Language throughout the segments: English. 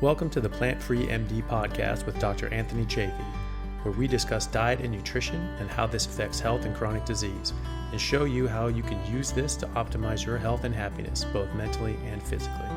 Welcome to the Plant-Free MD podcast with Dr. AnthonyChaffee, where we discuss diet and nutrition and how this affects health and chronic disease, and show you how you can use this to optimize your health and happiness, both mentally and physically.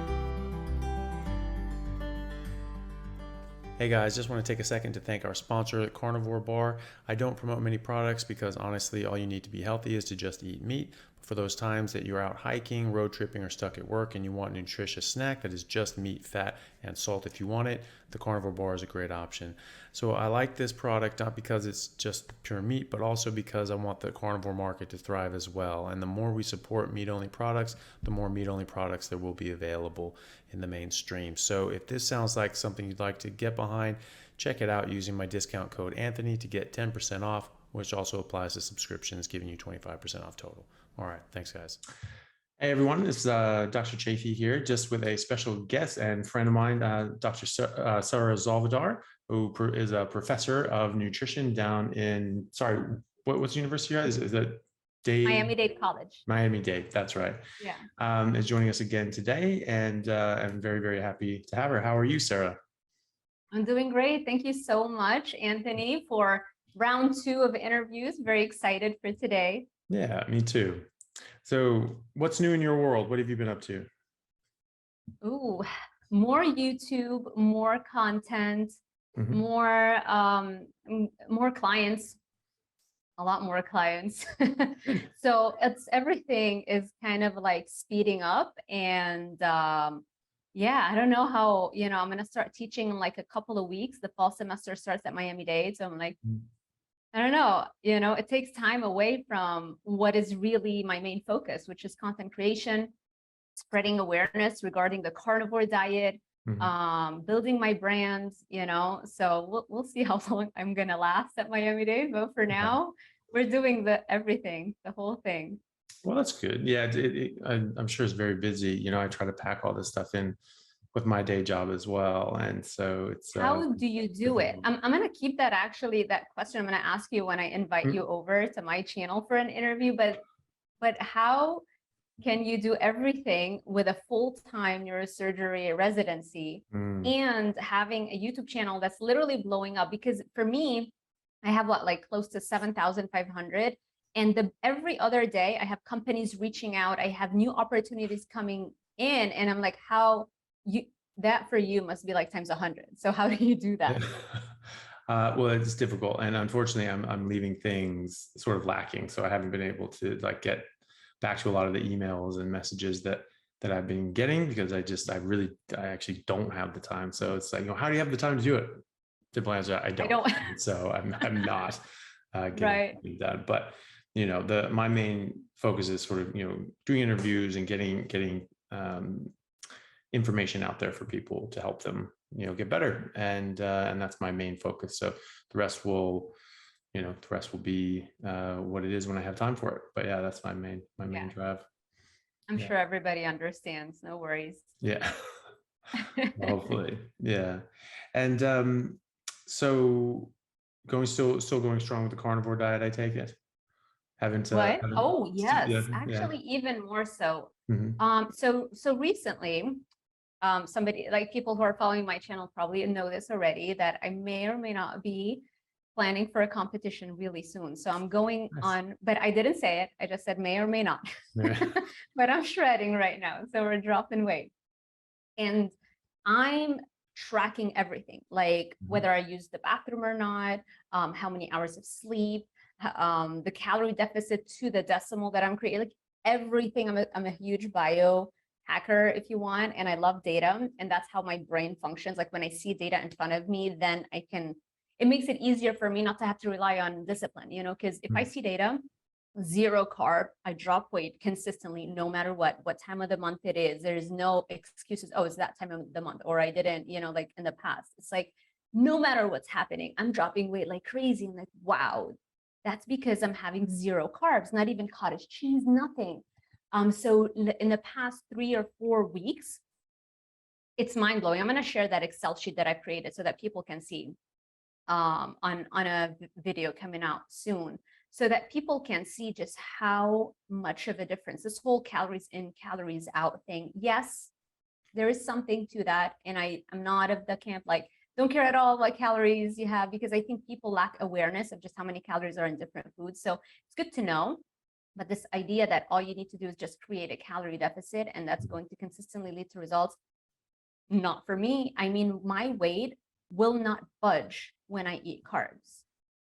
Hey guys, just want to take a second to thank our sponsor, Carnivore Bar. I don't promote many products because honestly, all you need to be healthy is to just eat meat. For those times that you're out hiking, road tripping, or stuck at work and you want a nutritious snack that is just meat, fat, and salt if you want it, the Carnivore Bar is a great option. So I like this product not because it's just pure meat, but also because I want the carnivore market to thrive as well. And the more we support meat-only products, the more meat-only products there will be available in the mainstream. So if this sounds like something you'd like to get behind, check it out using my discount code Anthony to get 10% off, which also applies to subscriptions, giving you 25% off total. All right, thanks guys. Hey everyone, it's Dr. Chaffee here, just with a special guest and friend of mine, Dr. Sarah Zalvidar, who is a professor of nutrition down in, what's the university? Is that Miami-Dade College. Miami-Dade, that's right. Yeah. Is joining us again today, and I'm very, very happy to have her. How are you, Sarah? I'm doing great. Thank you so much, Anthony, for round 2 of interviews. Very excited for today. Yeah, me too. So what's new in your world? What have you been up to? Ooh, more YouTube, more content, more clients, a lot more clients. So everything is kind of like speeding up, and yeah, I don't know how, I'm going to start teaching in like a couple of weeks. The fall semester starts at Miami-Dade. So I'm like, I don't know, it takes time away from what is really my main focus, which is content creation, spreading awareness regarding the carnivore diet, building my brand, so we'll see how long I'm going to last at Miami-Dade. But for now, we're doing everything, the whole thing. Well, that's good. Yeah, I'm sure it's very busy. I try to pack all this stuff in with my day job as well. And so it's... How do you do it? I'm going to keep that question I'm going to ask you when I invite you over to my channel for an interview, but how can you do everything with a full-time neurosurgery residency and having a YouTube channel that's literally blowing up? Because for me, I have close to 7,500. And every other day I have companies reaching out. I have new opportunities coming in, and I'm like, that for you must be like times 100. So how do you do that? Well, it's difficult. And unfortunately, I'm leaving things sort of lacking. So I haven't been able to get back to a lot of the emails and messages that I've been getting, because I actually don't have the time. So it's like, how do you have the time to do it? Simple answer, I don't. So I'm not getting it done. But my main focus is sort of, doing interviews and getting information out there for people to help them, get better. And that's my main focus. So the rest will be what it is when I have time for it. But yeah, that's my main drive. I'm sure everybody understands. No worries. Yeah. Hopefully. Yeah. And so still going strong with the carnivore diet, I take it. Oh yes, actually even more so. So recently, somebody, like people who are following my channel probably know this already, that I may or may not be planning for a competition really soon. So I'm going on, but I didn't say it. I just said may or may not. But I'm shredding right now. So we're dropping weight. And I'm tracking everything, like whether I use the bathroom or not, how many hours of sleep, the calorie deficit to the decimal that I'm creating, like everything. I'm a huge bio hacker, if you want, and I love data, and that's how my brain functions. Like when I see data in front of me, then it makes it easier for me not to have to rely on discipline, because if I see data, 0 carb, I drop weight consistently, no matter what time of the month it is. There's no excuses. Oh, it's that time of the month, or I didn't, like in the past. It's like, no matter what's happening, I'm dropping weight like crazy. I'm like, wow, that's because I'm having 0 carbs, not even cottage cheese, nothing. So in the past 3 or 4 weeks, it's mind blowing. I'm going to share that Excel sheet that I created so that people can see on a video coming out soon, so that people can see just how much of a difference this whole calories in, calories out thing. Yes, there is something to that. And I'm not of the camp, like, don't care at all what calories you have, because I think people lack awareness of just how many calories are in different foods. So it's good to know. But this idea that all you need to do is just create a calorie deficit and that's going to consistently lead to results, not for me. I mean, my weight will not budge when I eat carbs.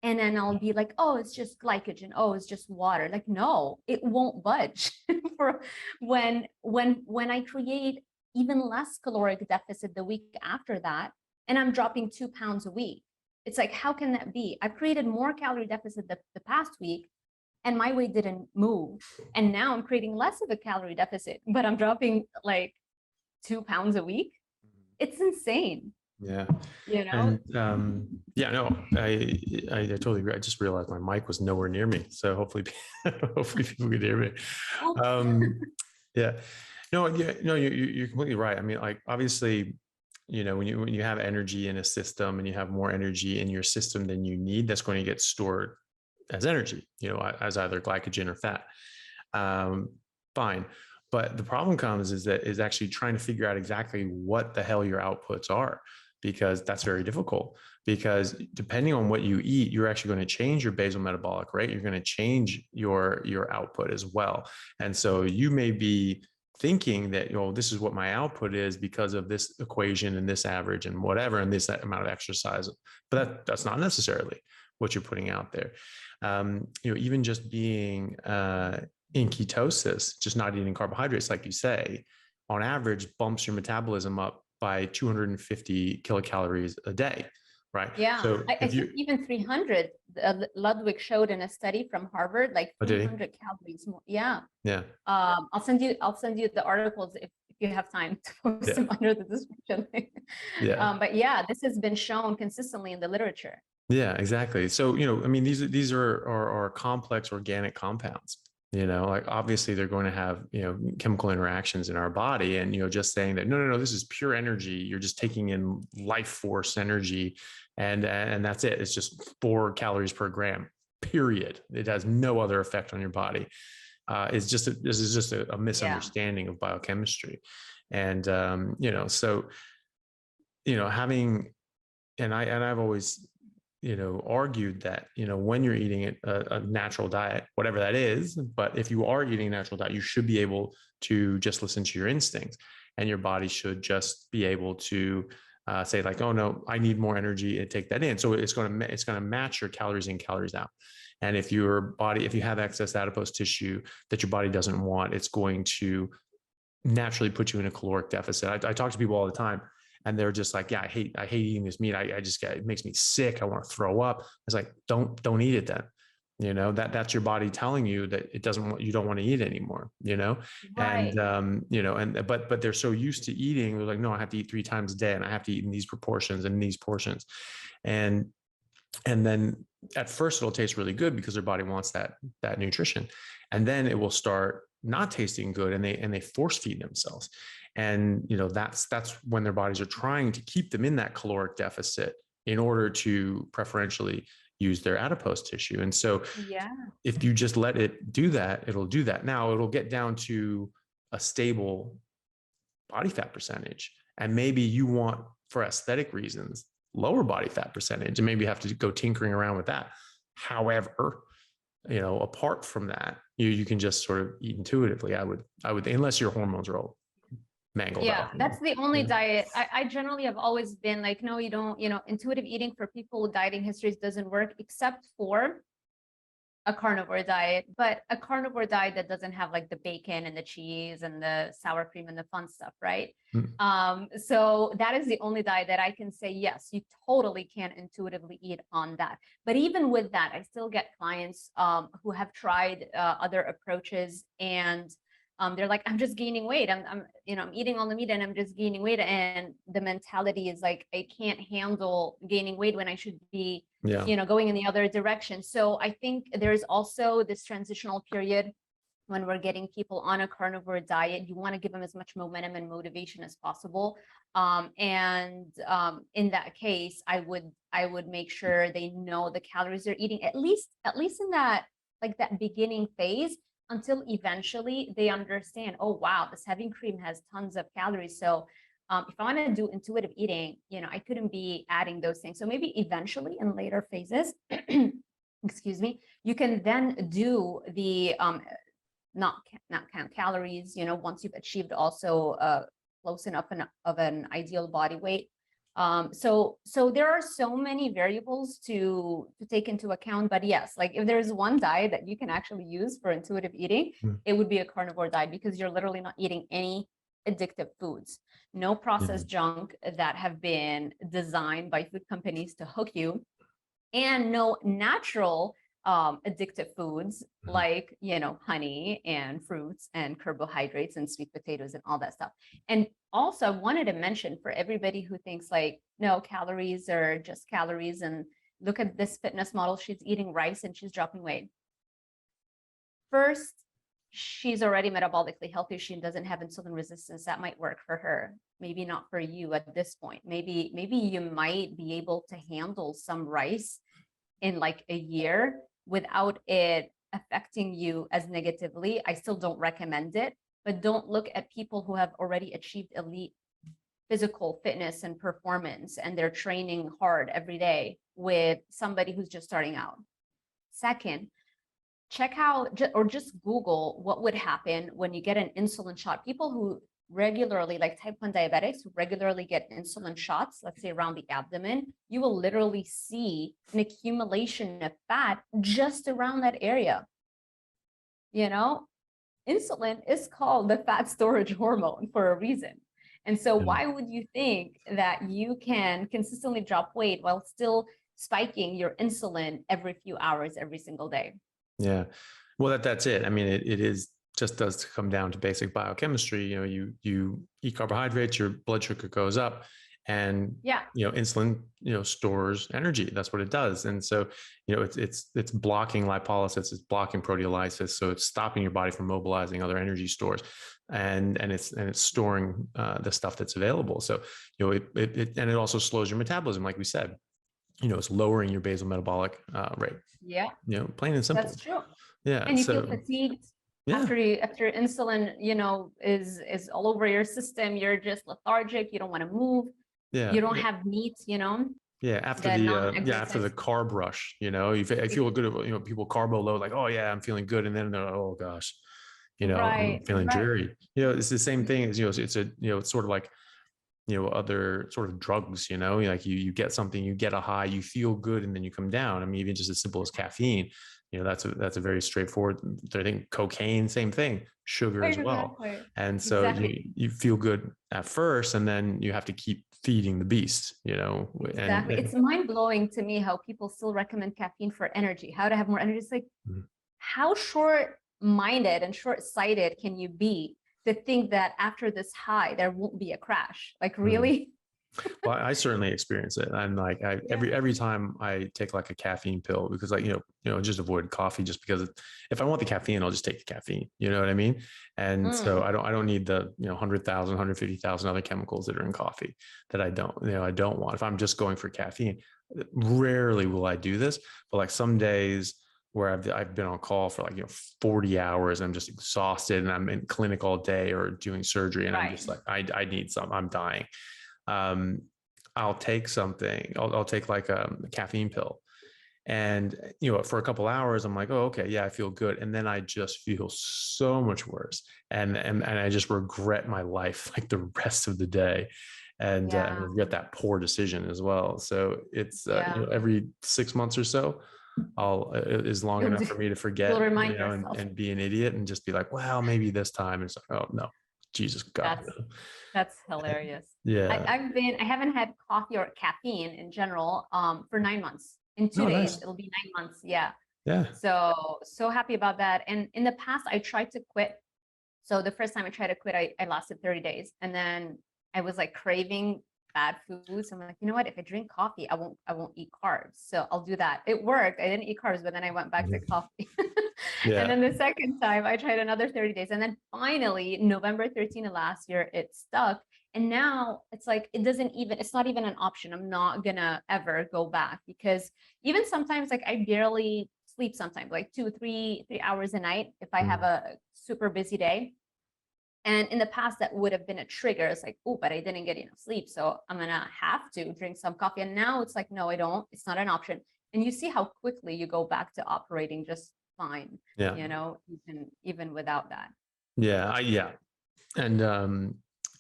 And then I'll be like, oh, it's just glycogen. Oh, it's just water. Like, no, it won't budge for when I create even less caloric deficit the week after that, and I'm dropping 2 pounds a week. It's like, how can that be? I've created more calorie deficit the past week and my weight didn't move. And now I'm creating less of a calorie deficit, but I'm dropping like 2 pounds a week. It's insane. Yeah. You know? And yeah, no, I totally agree. I just realized my mic was nowhere near me. So hopefully people could hear me. Yeah. No, yeah, no, you're completely right. I mean, like, obviously, you know, when you have energy in a system and you have more energy in your system than you need, that's going to get stored as energy, you know, as either glycogen or fat. Fine. But the problem comes is actually trying to figure out exactly what the hell your outputs are, because that's very difficult. Because depending on what you eat, you're actually going to change your basal metabolic rate. You're going to change your output as well. And so you may be thinking that, you know, this is what my output is because of this equation and this average and whatever, and this amount of exercise, but that's not necessarily what you're putting out there. You know, even just being in ketosis, just not eating carbohydrates, like you say, on average bumps your metabolism up by 250 kilocalories a day, right? Yeah, so I think even 300, Ludwig showed in a study from Harvard, like 300 calories more. Yeah. Yeah. I'll send you the articles if you have time to post them under the description. Yeah. But yeah, this has been shown consistently in the literature. Yeah, exactly. So, you know, I mean, these are complex organic compounds. You know, like, obviously they're going to have, you know, chemical interactions in our body, and, you know, just saying that, no, this is pure energy. You're just taking in life force energy, and that's it. It's just 4 calories per gram, period. It has no other effect on your body. This is just a misunderstanding of biochemistry. And, you know, so, you know, I've always, you know, argued that, you know, when you're eating a natural diet, whatever that is, but if you are eating a natural diet, you should be able to just listen to your instincts, and your body should just be able to say, like, oh no, I need more energy, and take that in. So it's going to match your calories in, calories out. And if you have excess adipose tissue that your body doesn't want, it's going to naturally put you in a caloric deficit. I talk to people all the time, and they're just like, yeah, I hate eating this meat. It makes me sick. I want to throw up. It's like, don't eat it then. You know, that's your body telling you that you don't want to eat anymore, you know? Right. And, you know, but they're so used to eating, they're like, no, I have to eat 3 times a day, and I have to eat in these proportions and these portions. And then at first it'll taste really good because their body wants that nutrition. And then it will start not tasting good, and they force feed themselves. And, you know, that's when their bodies are trying to keep them in that caloric deficit in order to preferentially use their adipose tissue. And so if you just let it do that, it'll do that. Now it'll get down to a stable body fat percentage. And maybe you want, for aesthetic reasons, lower body fat percentage, and maybe you have to go tinkering around with that. However, you know, apart from that, you can just sort of eat intuitively. I would, unless your hormones are all mangled out. That's the only diet. I generally have always been like, no, you don't, you know, intuitive eating for people with dieting histories doesn't work, except for a carnivore diet, but a carnivore diet that doesn't have like the bacon and the cheese and the sour cream and the fun stuff, right? So that is the only diet that I can say, yes, you totally can intuitively eat on that. But even with that, I still get clients who have tried other approaches, and they're like, I'm just gaining weight. I'm eating all the meat and I'm just gaining weight. And the mentality is like, I can't handle gaining weight when I should be, you know, going in the other direction. So I think there's also this transitional period when we're getting people on a carnivore diet. You want to give them as much momentum and motivation as possible. In that case, I would make sure they know the calories they're eating, at least in that, like, that beginning phase, until eventually they understand, oh, wow, this heavy cream has tons of calories. So if I want to do intuitive eating, I couldn't be adding those things. So maybe eventually in later phases, excuse me, you can then do the not count calories, once you've achieved also close enough of an ideal body weight. So there are so many variables to take into account, but yes, like if there's one diet that you can actually use for intuitive eating, it would be a carnivore diet, because you're literally not eating any addictive foods, no processed junk that have been designed by food companies to hook you, and no natural addictive foods like, honey and fruits and carbohydrates and sweet potatoes and all that stuff. And also I wanted to mention, for everybody who thinks like, no, calories are just calories, and look at this fitness model, she's eating rice and she's dropping weight. First, she's already metabolically healthy. She doesn't have insulin resistance. That might work for her. Maybe not for you at this point. Maybe you might be able to handle some rice in like a year without it affecting you as negatively. I still don't recommend it, but don't look at people who have already achieved elite physical fitness and performance, and they're training hard every day, with somebody who's just starting out. Second, check out or just Google what would happen when you get an insulin shot. People who regularly, like type 1 diabetics, who regularly get insulin shots, let's say around the abdomen, you will literally see an accumulation of fat just around that area. Insulin is called the fat storage hormone for a reason. And so why would you think that you can consistently drop weight while still spiking your insulin every few hours, every single day? Yeah, well, that's it. I mean, it is just does come down to basic biochemistry. You eat carbohydrates, your blood sugar goes up, and insulin stores energy. That's what it does. And so it's blocking lipolysis, it's blocking proteolysis, so it's stopping your body from mobilizing other energy stores, and it's storing the stuff that's available. So it also slows your metabolism, like we said. It's lowering your basal metabolic rate. Yeah. Plain and simple. That's true. Yeah. And you feel fatigued after insulin, is all over your system. You're just lethargic. You don't want to move. Yeah. You don't have meat, Yeah. After the carb rush, I feel good. People carbo load, like, oh yeah, I'm feeling good. And then they're, oh gosh, I'm feeling dreary. It's the same thing as, it's sort of like, other sort of drugs, like you get something, you get a high, you feel good, and then you come down. I mean, even just as simple as caffeine, that's a very straightforward. I think cocaine, same thing, sugar as well. And so you feel good at first, and then you have to keep feeding the beast, Exactly. It's mind blowing to me how people still recommend caffeine for energy, how to have more energy. It's like, how short-minded and short-sighted can you be to think that after this high, there won't be a crash? Like, really? Well, I certainly experience it. I'm like, every time I take like a caffeine pill, because like, just avoid coffee, just because if I want the caffeine, I'll just take the caffeine, you know what I mean? And so I don't need the, 100,000, 150,000 other chemicals that are in coffee that I don't want. If I'm just going for caffeine, rarely will I do this, but like some days where I've been on call for like 40 hours, I'm just exhausted, and I'm in clinic all day or doing surgery, and I'm just like, I need some, I'm dying. I'll take something. I'll take like a caffeine pill, and for a couple hours, I'm like, oh, okay, yeah, I feel good, and then I just feel so much worse, and I just regret my life like the rest of the day. And regret that poor decision as well. So it's every 6 months or so, is long enough for me to forget, and be an idiot, and just be like, well, maybe this time. It's like, oh no, Jesus God. That's hilarious. Yeah. I haven't had coffee or caffeine in general for 9 months. In 2 days, it'll be 9 months. Yeah. Yeah. So happy about that. And in the past, I tried to quit. So the first time I tried to quit, I lasted 30 days. And then I was like craving bad foods. So I'm like, you know what? If I drink coffee, I won't eat carbs. So I'll do that. It worked. I didn't eat carbs, but then I went back to coffee. And then the second time I tried another 30 days. And then finally, November 13th of last year, it stuck. And now it's like, it's not even an option. I'm not gonna ever go back, because even sometimes like I barely sleep sometimes, like 2, 3 hours a night if I have a super busy day. And in the past, that would have been a trigger. It's like, oh, but I didn't get enough sleep, so I'm gonna have to drink some coffee. And now it's like, no, I don't. It's not an option. And you see how quickly you go back to operating just fine. Yeah. You know, even without that. Yeah. And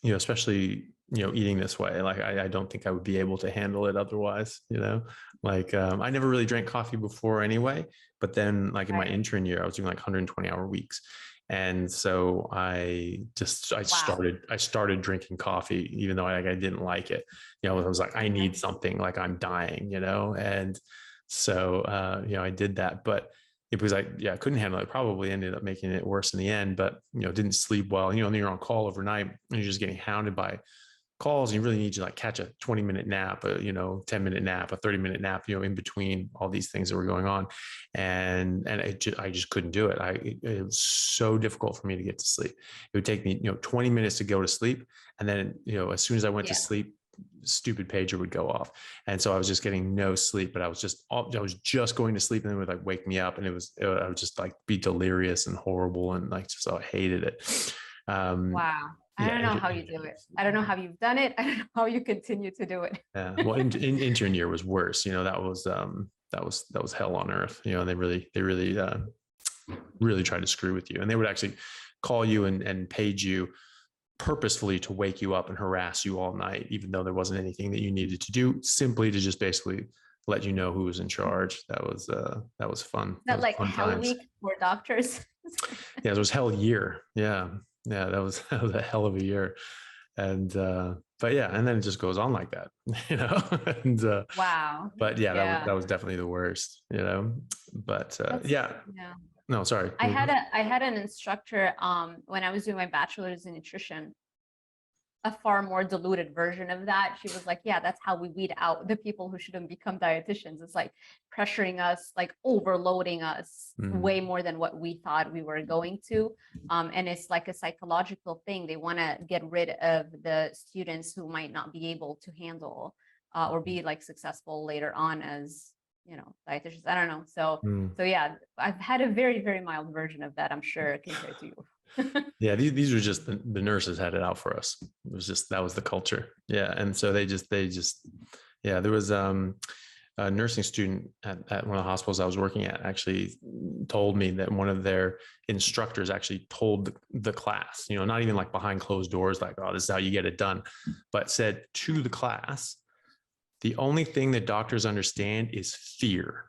you know, especially, you know, eating this way, like I don't think I would be able to handle it otherwise, you know. Like I never really drank coffee before anyway, but then like in my intern year, I was doing like 120-hour weeks. And so I started drinking coffee, even though I didn't like it. You know, I was like, I need something, like I'm dying, you know. And so you know, I did that, but it was like, I couldn't handle it. Probably ended up making it worse in the end, but, you know, didn't sleep well. You know, and you're on call overnight and you're just getting hounded by calls, and you really need to like catch a 20-minute nap, a, you know, 10-minute nap, a 30-minute nap, you know, in between all these things that were going on. And I just couldn't do it. It was so difficult for me to get to sleep. It would take me, you know, 20 minutes to go to sleep. And then, you know, as soon as I went to sleep, stupid pager would go off. And so I was just getting no sleep, but I was just going to sleep, and then it would like wake me up, and I would just like be delirious and horrible. And like, so I hated it. Wow. I don't know how you do it. I don't know how you've done it. I don't know how you continue to do it. Yeah. Well, intern year was worse. You know, that was hell on earth. You know, and they really tried to screw with you. And they would actually call you and paid you purposefully to wake you up and harass you all night, even though there wasn't anything that you needed to do, simply to just basically let you know who was in charge. That was fun. That like hell week for doctors. Yeah, it was hell year. Yeah, that was a hell of a year. And but yeah, and then it just goes on like that, you know. And wow. But yeah, that was definitely the worst, you know. But yeah. No, sorry. I had an instructor when I was doing my bachelor's in nutrition, a far more diluted version of that. She was like, yeah, that's how we weed out the people who shouldn't become dietitians. It's like pressuring us, like overloading us way more than what we thought we were going to. And it's like a psychological thing. They want to get rid of the students who might not be able to handle or be like successful later on as, you know, dietitians. I don't know. So yeah, I've had a very, very mild version of that, I'm sure, compared to you. Yeah, these were just the nurses had it out for us. It was just, that was the culture. Yeah. And so they just yeah, there was a nursing student at one of the hospitals I was working at actually told me that one of their instructors actually told the class, you know, not even like behind closed doors, like, oh, this is how you get it done, but said to the class, the only thing that doctors understand is fear.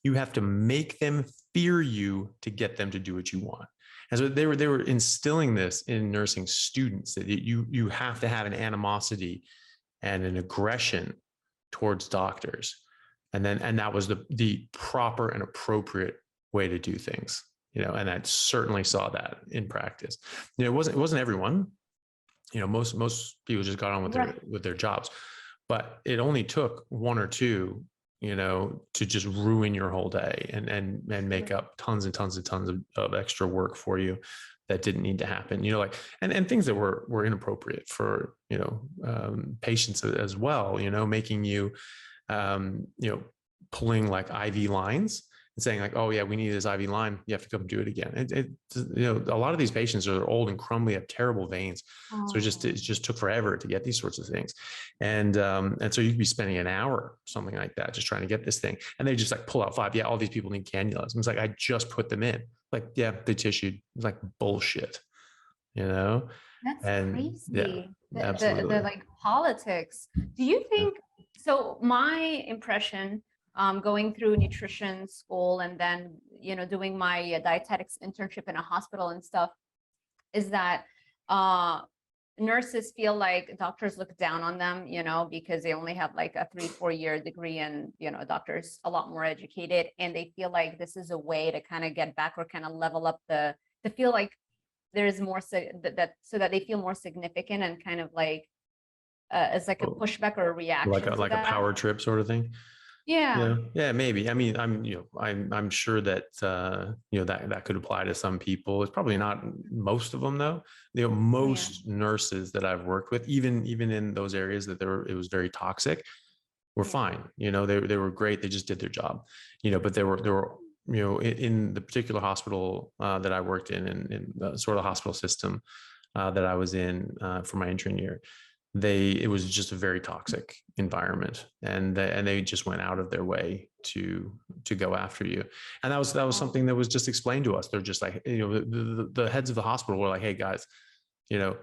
You have to make them fear you to get them to do what you want. And so they were instilling this in nursing students, that you have to have an animosity and an aggression towards doctors. And that was the proper and appropriate way to do things, you know, and I certainly saw that in practice. You know, it wasn't everyone, you know, most people just got on with their jobs, but it only took one or two, you know, to just ruin your whole day and make up tons and tons and tons of extra work for you that didn't need to happen, you know, like, and things that were inappropriate for, you know, patients as well, you know, making you, you know, pulling like IV lines and saying like, oh yeah, we need this IV line, you have to come do it again. You know, a lot of these patients are old and crumbly, have terrible veins. So it just took forever to get these sorts of things. And so you could be spending an hour, something like that, just trying to get this thing. And they just like pull out 5. Yeah, all these people need cannulas. And it's like, I just put them in. Like, yeah, they tissued. It's like bullshit, you know? That's crazy. Yeah, absolutely. The like politics. Do you think, so my impression going through nutrition school and then, you know, doing my dietetics internship in a hospital and stuff, is that nurses feel like doctors look down on them, you know, because they only have like a 3-4 year degree, and, you know, doctors a lot more educated, and they feel like this is a way to kind of get back or kind of level up to feel like there's more so that they feel more significant, and kind of like as like a pushback or a reaction, like a power trip sort of thing. Yeah, maybe. I mean, I'm sure that you know, that could apply to some people. It's probably not most of them though. You know, most nurses that I've worked with, even in those areas that it was very toxic, were fine. You know, they were great. They just did their job, you know, but there were, you know, in the particular hospital that I worked in the sort of the hospital system that I was in for my intern year, it was just a very toxic environment, and they just went out of their way to go after you. And that was something that was just explained to us. They're just like, you know, the heads of the hospital were like, hey guys, you know,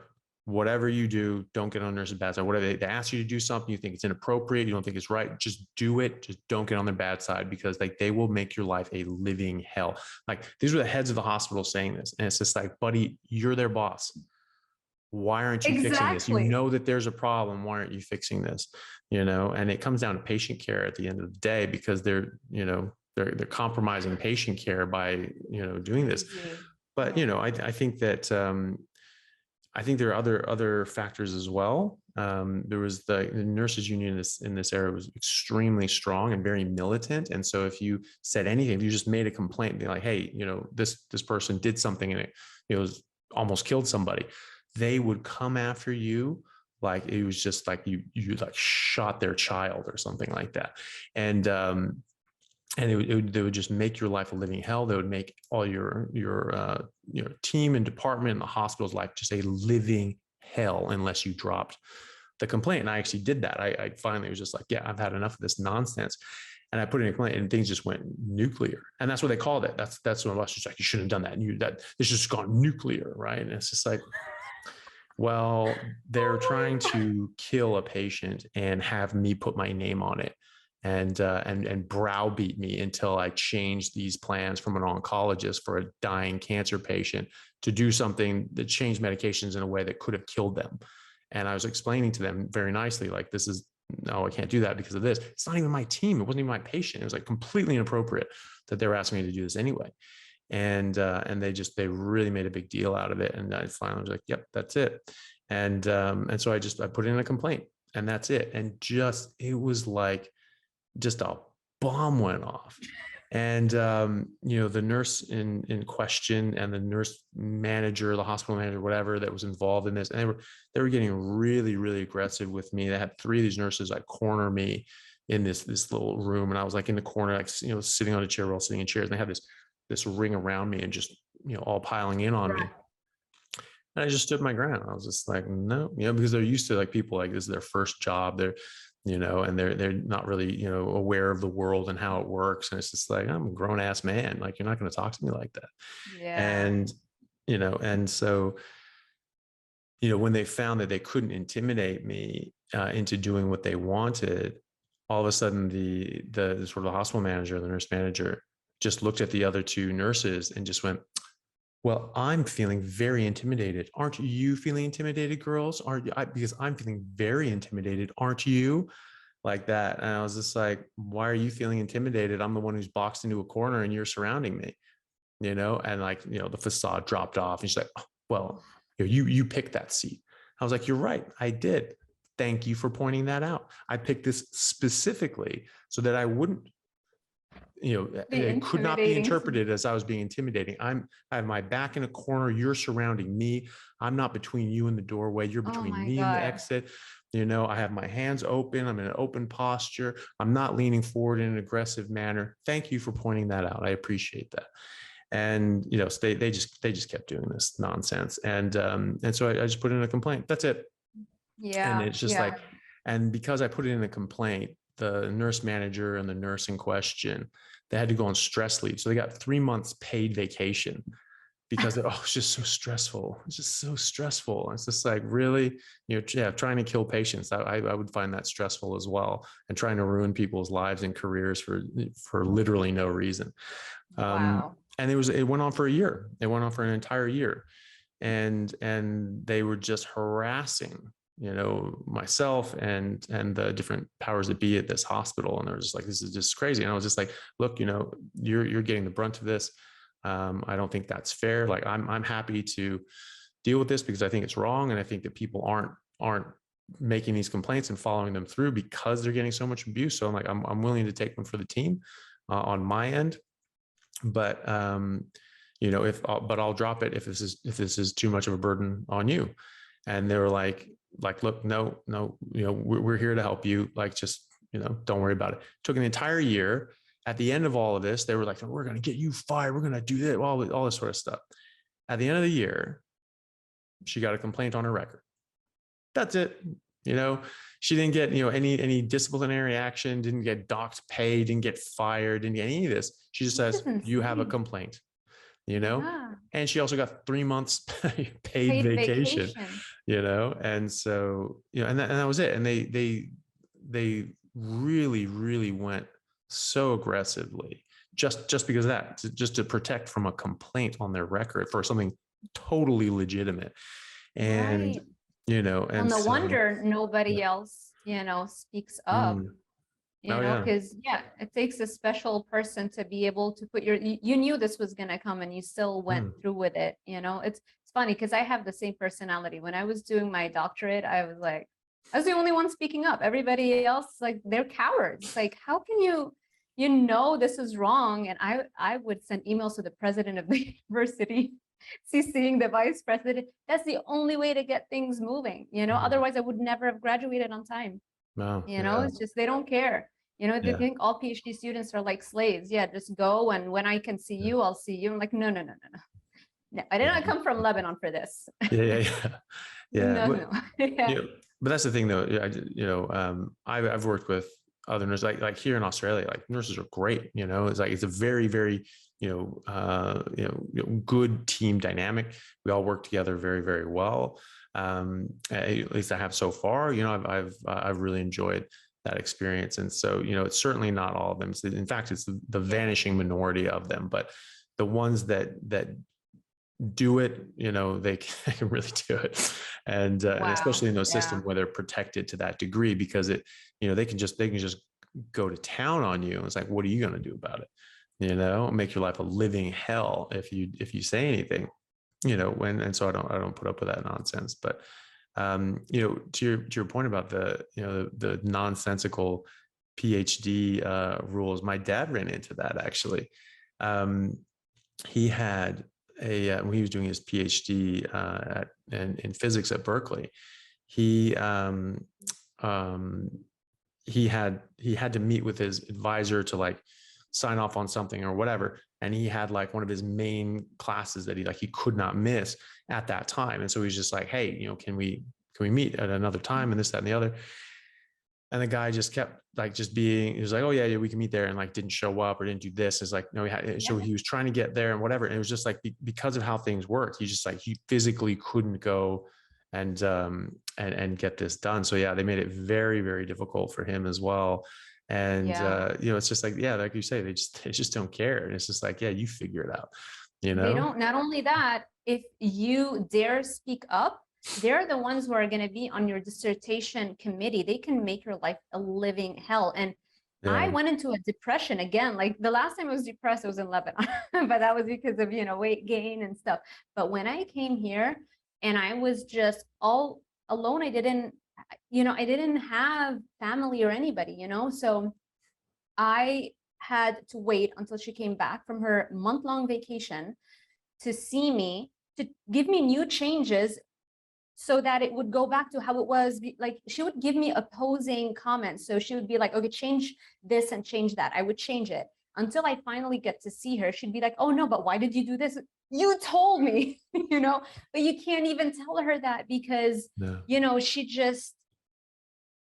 whatever you do, don't get on nurses' bad side. Whatever they ask you to do something, you think it's inappropriate, you don't think it's right, just do it. Just don't get on their bad side, because like they will make your life a living hell. Like these were the heads of the hospital saying this. And it's just like, buddy, you're their boss. Why aren't you fixing this? You know that there's a problem. Why aren't you fixing this? You know, and it comes down to patient care at the end of the day, because they're compromising patient care by, you know, doing this. But, you know, I think that, I think there are other factors as well. There was the nurses union in this area was extremely strong and very militant. And so if you said anything, if you just made a complaint, be like, hey, you know, this person did something and it was almost killed somebody, they would come after you like it was just like you like shot their child or something like that. And they would just make your life a living hell. They would make all your team and department in the hospital's life just a living hell unless you dropped the complaint. And I actually did that. I finally was just like, yeah, I've had enough of this nonsense. And I put in a complaint, and things just went nuclear. And that's what they called it. That's what I was just like, you shouldn't have done that. And it's just gone nuclear, right? And it's just like, well, they're trying to kill a patient and have me put my name on it and browbeat me until I change these plans from an oncologist for a dying cancer patient to do something that changed medications in a way that could have killed them. And I was explaining to them very nicely, like, no, I can't do that because of this. It's not even my team. It wasn't even my patient. It was like completely inappropriate that they were asking me to do this anyway. And they really made a big deal out of it. And I finally was like, yep, that's it. And so I put in a complaint, and that's it. And it was like, just a bomb went off. And, the nurse in question and the nurse manager, the hospital manager, whatever, that was involved in this, and they were getting really, really aggressive with me. They had 3 of these nurses like corner me in this little room. And I was like in the corner, like, sitting on a chair, we're all sitting in chairs, and they had this ring around me and just, all piling in on me. And I just stood my ground. I was just like, no, because they're used to like people like this is their first job. They're, and they're not really, aware of the world and how it works. And it's just like, I'm a grown ass man. Like, you're not going to talk to me like that. Yeah. And, and so, when they found that they couldn't intimidate me into doing what they wanted, all of a sudden the sort of the hospital manager, the nurse manager, just looked at the other 2 nurses and just went, well, I'm feeling very intimidated. Aren't you feeling intimidated, girls? Because I'm feeling very intimidated. Aren't you? Like that. And I was just like, why are you feeling intimidated? I'm the one who's boxed into a corner and you're surrounding me, and like, the facade dropped off. And she's like, oh, well, you picked that seat. I was like, you're right. I did. Thank you for pointing that out. I picked this specifically so that I wouldn't, it could not be interpreted as I was being intimidating. I have my back in a corner. You're surrounding me. I'm not between you and the doorway. You're between me and the exit. I have my hands open. I'm in an open posture. I'm not leaning forward in an aggressive manner. Thank you for pointing that out. I appreciate that. And, they just kept doing this nonsense. And so I just put in a complaint. That's it. Yeah. And it's just like, and because I put it in a complaint, the nurse manager and the nurse in question, they had to go on stress leave. So they got 3 months paid vacation because it's just so stressful. It's just so stressful. And it's just like, really, trying to kill patients. I would find that stressful as well. And trying to ruin people's lives and careers for literally no reason. Wow. And it went on for a year. It went on for an entire year. And they were just harassing myself and the different powers that be at this hospital. And they were just like, this is just crazy. And I was just like, look, you're getting the brunt of this. I don't think that's fair. Like, I'm happy to deal with this because I think it's wrong. And I think that people aren't making these complaints and following them through because they're getting so much abuse. So I'm like, I'm willing to take one for the team on my end. But, but I'll drop it if this is too much of a burden on you. And they were like, look, no, we're here to help you. Like, just don't worry about it. Took an entire year. At the end of all of this, they were like, we're going to get you fired. We're going to do that, all this sort of stuff. At the end of the year, she got a complaint on her record. That's it. She didn't get, any disciplinary action, didn't get docked pay, didn't get fired, didn't get any of this. She just says, you have a complaint, and she also got 3 months paid vacation, and so, and that was it. And they really, really went so aggressively just because of that, just to protect from a complaint on their record for something totally legitimate. And, right. And well, no wonder nobody else, speaks up, because it takes a special person to be able to put you knew this was going to come and you still went through with it. It's funny because I have the same personality. When I was doing my doctorate, I was the only one speaking up. Everybody else, they're cowards. How can you this is wrong? And I would send emails to the president of the university, CCing the vice president. That's the only way to get things moving, otherwise I would never have graduated on time. Wow. It's just, they don't care. They think all PhD students are like slaves. Just go. And when I can see you, I'll see you. I'm like, no. I did not come from Lebanon for this. No. But that's the thing though. I've worked with other nurses, like here in Australia, nurses are great. It's a very, very, good team dynamic. We all work together very, very well. At least I have so far. I've really enjoyed that experience. And so, it's certainly not all of them. So in fact, it's the vanishing minority of them. But the ones that do it, they can really do it. And especially in those systems where they're protected to that degree, because they can just go to town on you. It's like, what are you going to do about it? Make your life a living hell if you say anything, and so I don't put up with that nonsense. But to your point about the nonsensical PhD rules, my dad ran into that actually. He had when he was doing his PhD in physics at Berkeley, he had to meet with his advisor to sign off on something or whatever. And he had one of his main classes that he could not miss at that time. And so he's just like, hey, can we meet at another time, and this, that, and the other. And the guy just kept he was like, oh yeah, we can meet there. And didn't show up or didn't do this. It's no, so he was trying to get there and whatever. And it was just because of how things worked, he physically couldn't go and get this done. So yeah, they made it very, very difficult for him as well. And it's just like you say, they just don't care. And it's just you figure it out. They don't. Not only that, if you dare speak up, they're the ones who are going to be on your dissertation committee. They can make your life a living hell. And I went into a depression again. The last time I was depressed, I was in Lebanon, but that was because of, weight gain and stuff. But when I came here and I was just all alone, I didn't have family or anybody, so I had to wait until she came back from her month-long vacation to see me, to give me new changes so that it would go back to how it was. She would give me opposing comments. So she would be like, okay, change this and change that. I would change it until I finally get to see her. She'd be like, oh no, but why did you do this? You told me, but you can't even tell her that because,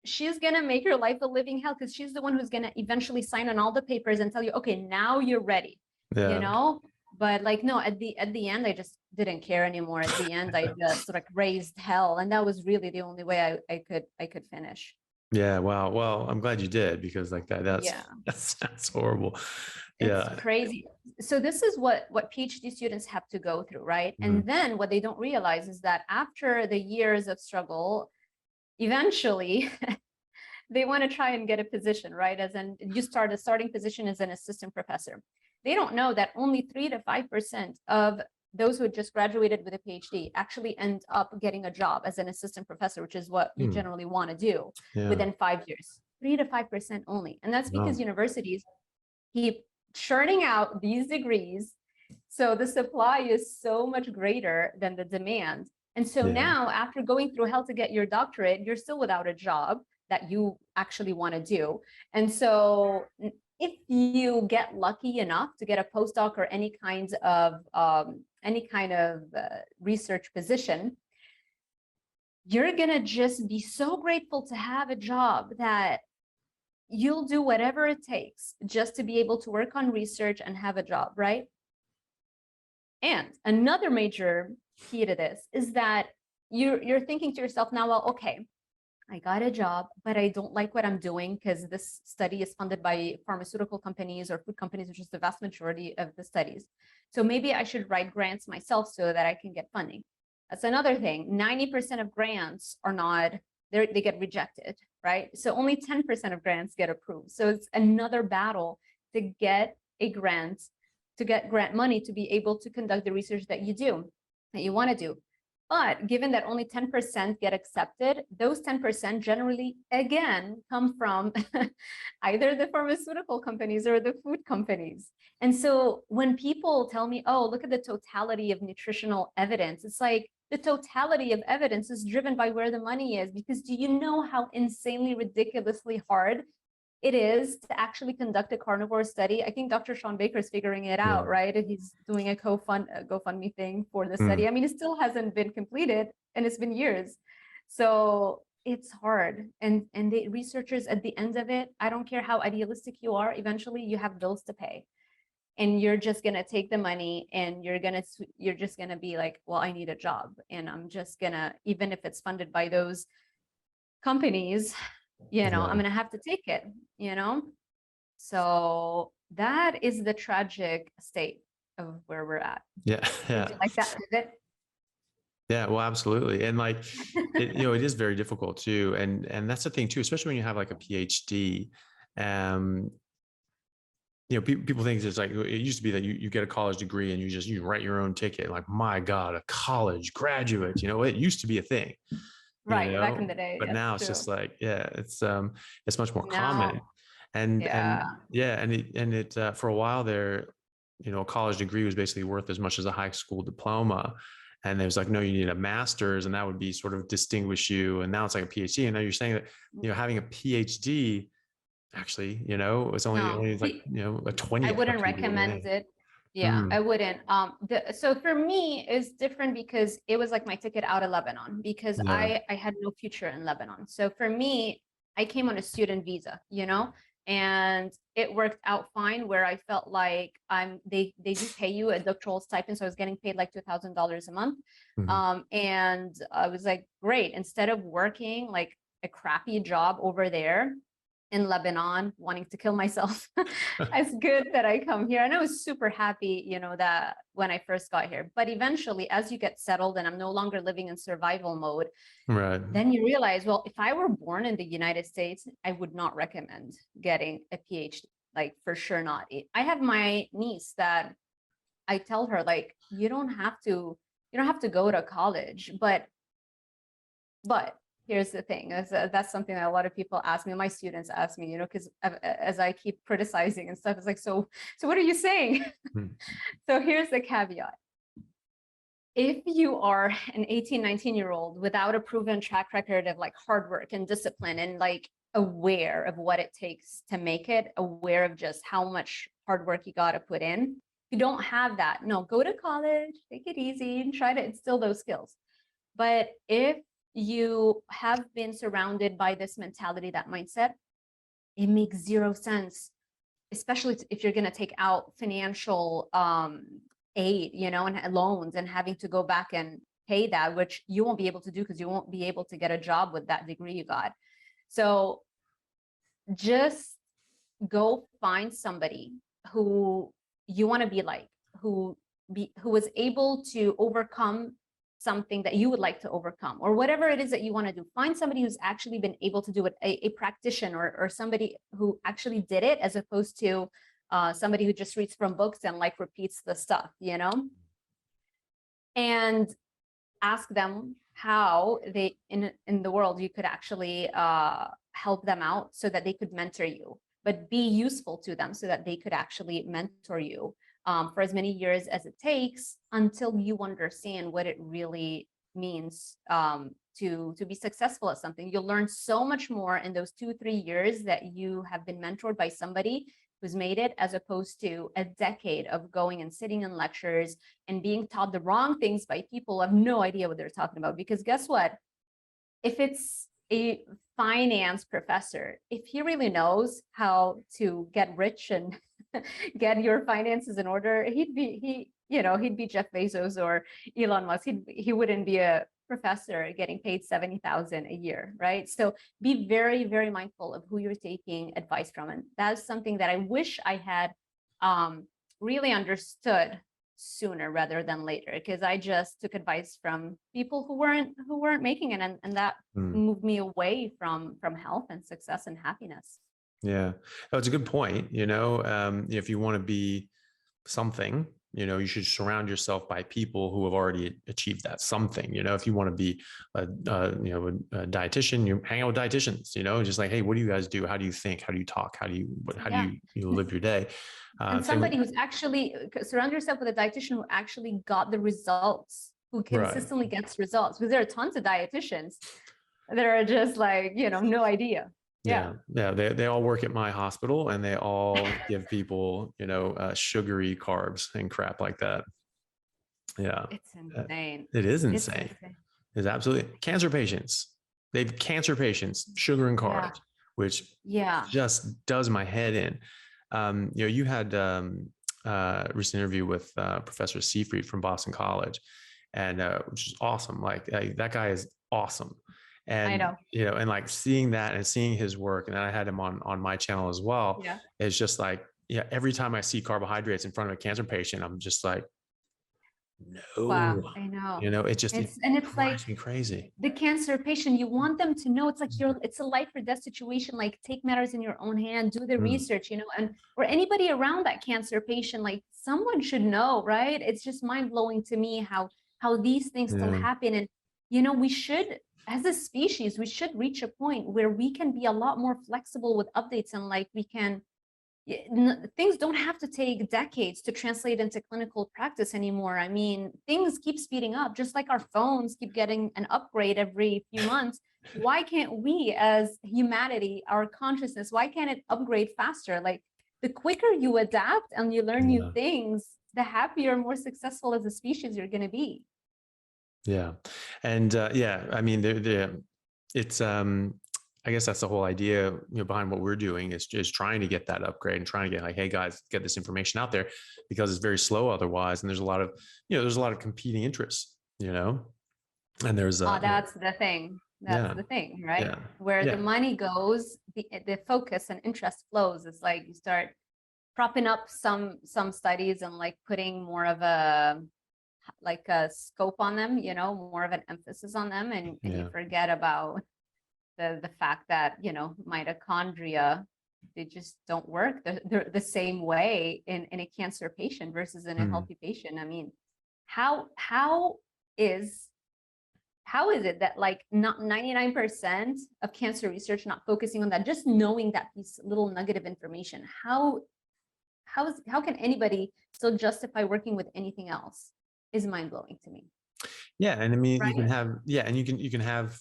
she's going to make your life a living hell because she's the one who's going to eventually sign on all the papers and tell you, okay, now you're ready, But no, at the end, I just didn't care anymore. At the end, I just raised hell. And that was really the only way I could finish. Yeah. Wow. Well, I'm glad you did, because that's horrible. It's crazy. So this is what PhD students have to go through, right? Mm-hmm. And then what they don't realize is that after the years of struggle, eventually they want to try and get a position, right? You start a starting position as an assistant professor. They don't know that only 3 to 5% of those who had just graduated with a PhD actually end up getting a job as an assistant professor, which is what we generally want to do within 5 years. 3 to 5% only. And that's because universities keep churning out these degrees. So the supply is so much greater than the demand. And so now, after going through hell to get your doctorate, you're still without a job. that you actually want to do. And so if you get lucky enough to get a postdoc or any kind of research position, you're going to just be so grateful to have a job that you'll do whatever it takes just to be able to work on research and have a job, right? And another major key to this is that you're thinking to yourself now, well, okay, I got a job, but I don't like what I'm doing because this study is funded by pharmaceutical companies or food companies, which is the vast majority of the studies. So maybe I should write grants myself so that I can get funding. That's another thing. 90% of grants are not, they get rejected, right? So only 10% of grants get approved. So it's another battle to get a grant, to get grant money to be able to conduct the research that you do, that you want to do. But given that only 10% get accepted, those 10% generally, again, come from either the pharmaceutical companies or the food companies. And so when people tell me, oh, look at the totality of nutritional evidence, it's like the totality of evidence is driven by where the money is, because do you know how insanely ridiculously hard it is to actually conduct a carnivore study? I think Dr. Sean Baker is figuring it out, right? And he's doing a GoFundMe thing for the study. I mean, it still hasn't been completed and it's been years. So it's hard. And the researchers at the end of it, I don't care how idealistic you are, eventually you have bills to pay. And you're just going to take the money and you're just going to be like, well, I need a job. And I'm just going to, even if it's funded by those companies, I'm going to have to take it, So that is the tragic state of where we're at. Yeah. Would you like that pivot? Yeah, well, absolutely. And like, it is very difficult too. And that's the thing too, especially when you have like a PhD, people think it's like, it used to be that you get a college degree and you write your own ticket. Like, my God, a college graduate, it used to be a thing. Right, back in the day. But now it's just like, it's much more common. And for a while there, a college degree was basically worth as much as a high school diploma. And there's like, no, you need a master's, and that would be sort of distinguish you. And now it's like a PhD. And now you're saying that, having a PhD actually, it's only like, a 20. I wouldn't recommend it. Yeah, I wouldn't. So for me, it's different because it was like my ticket out of Lebanon, because I had no future in Lebanon. So for me, I came on a student visa, and it worked out fine, where I felt like they do pay you a doctoral stipend. So I was getting paid like $2,000 a month. And I was like, great, instead of working like a crappy job over there in Lebanon, wanting to kill myself, it's good that I come here. And I was super happy, that when I first got here. But eventually, as you get settled and I'm no longer living in survival mode, then you realize, well, if I were born in the United States, I would not recommend getting a PhD, like for sure not. I have my niece that I tell her, like, you don't have to go to college, but here's the thing, that's something that a lot of people ask me, my students ask me, because as I keep criticizing and stuff, it's like, so what are you saying? So here's the caveat. If you are an 18, 19-year-old without a proven track record of like hard work and discipline, and like aware of what it takes to make it, aware of just how much hard work you got to put in, if you don't have that, no, go to college, take it easy, and try to instill those skills. But if you have been surrounded by this mentality, that mindset, it makes zero sense, especially if you're going to take out financial aid, and loans, and having to go back and pay that, which you won't be able to do because you won't be able to get a job with that degree you got. So just go find somebody who you want to be like, who was able to overcome something that you would like to overcome, or whatever it is that you want to do. Find somebody who's actually been able to do it, a practitioner, or somebody who actually did it, as opposed to somebody who just reads from books and like repeats the stuff, and ask them how they in the world you could actually help them out so that they could mentor you, but be useful to them so that they could actually mentor you for as many years as it takes until you understand what it really means to be successful at something. You'll learn so much more in those 2-3 years that you have been mentored by somebody who's made it, as opposed to a decade of going and sitting in lectures and being taught the wrong things by people who have no idea what they're talking about. Because guess what? If it's a finance professor, if he really knows how to get rich and get your finances in order, he'd be Jeff Bezos or Elon Musk. He wouldn't be a professor getting paid $70,000 a year, right? So be very, very mindful of who you're taking advice from. And that's something that I wish I had really understood sooner rather than later, because I just took advice from people who weren't making it, and that moved me away from health and success and happiness. Yeah, it's a good point. If you want to be something, you should surround yourself by people who have already achieved that something. If you want to be a dietitian, you hang out with dietitians, just like, hey, what do you guys do? How do you think? How do you talk? How do you live your day? And somebody who's actually, surround yourself with a dietitian who actually got the results, who consistently gets results, because there are tons of dietitians that are just like, no idea. Yeah. They all work at my hospital, and they all give people, sugary carbs and crap like that. Yeah. It's insane. It is insane. It's absolutely cancer patients. They've cancer patients, sugar and carbs, which just does my head in. You had a recent interview with Professor Seifried from Boston College, and which is awesome. Like that guy is awesome. And, I know. And like seeing that and seeing his work, and then I had him on my channel as well. Yeah. It's just like, every time I see carbohydrates in front of a cancer patient, I'm just like, no, wow, I know. It's just, it's like me crazy. The cancer patient, you want them to know it's like it's a life or death situation. Like, take matters in your own hand, do the research, and or anybody around that cancer patient, like someone should know, right? It's just mind blowing to me how these things still happen. And, we should, as a species, we should reach a point where we can be a lot more flexible with updates, and like we can, things don't have to take decades to translate into clinical practice anymore. I mean, things keep speeding up, just like our phones keep getting an upgrade every few months. Why can't we, as humanity, our consciousness, why can't it upgrade faster? Like, the quicker you adapt and you learn new things, the happier, more successful as a species you're going to be. Yeah. And I mean, it's, I guess that's the whole idea, behind what we're doing is trying to get that upgrade and trying to get like, hey guys, get this information out there, because it's very slow otherwise. And there's a lot of competing interests, and there's that's the thing. That's the thing, right? Yeah. Where the money goes, the focus and interest flows. It's like you start propping up some studies and like putting more of a scope on them, more of an emphasis on them, and you forget about the fact that mitochondria, they just don't work they're the same way in a cancer patient versus in a healthy patient. I mean, how is it that like not 99% of cancer research not focusing on that, just knowing that piece, little nugget of information? How can anybody still justify working with anything else? Is mind-blowing to me. Yeah. And I mean, you can have, and you can have,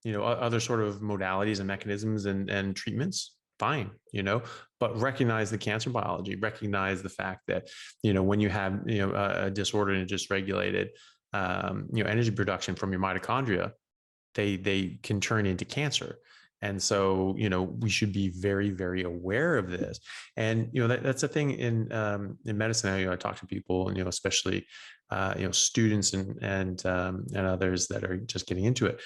other sort of modalities and mechanisms and treatments, fine, but recognize the cancer biology, recognize the fact that, when you have, a disorder and dysregulated, energy production from your mitochondria, they can turn into cancer. And so, we should be very, very aware of this. And, that's a thing in medicine. I talk to people, especially, students and others that are just getting into it.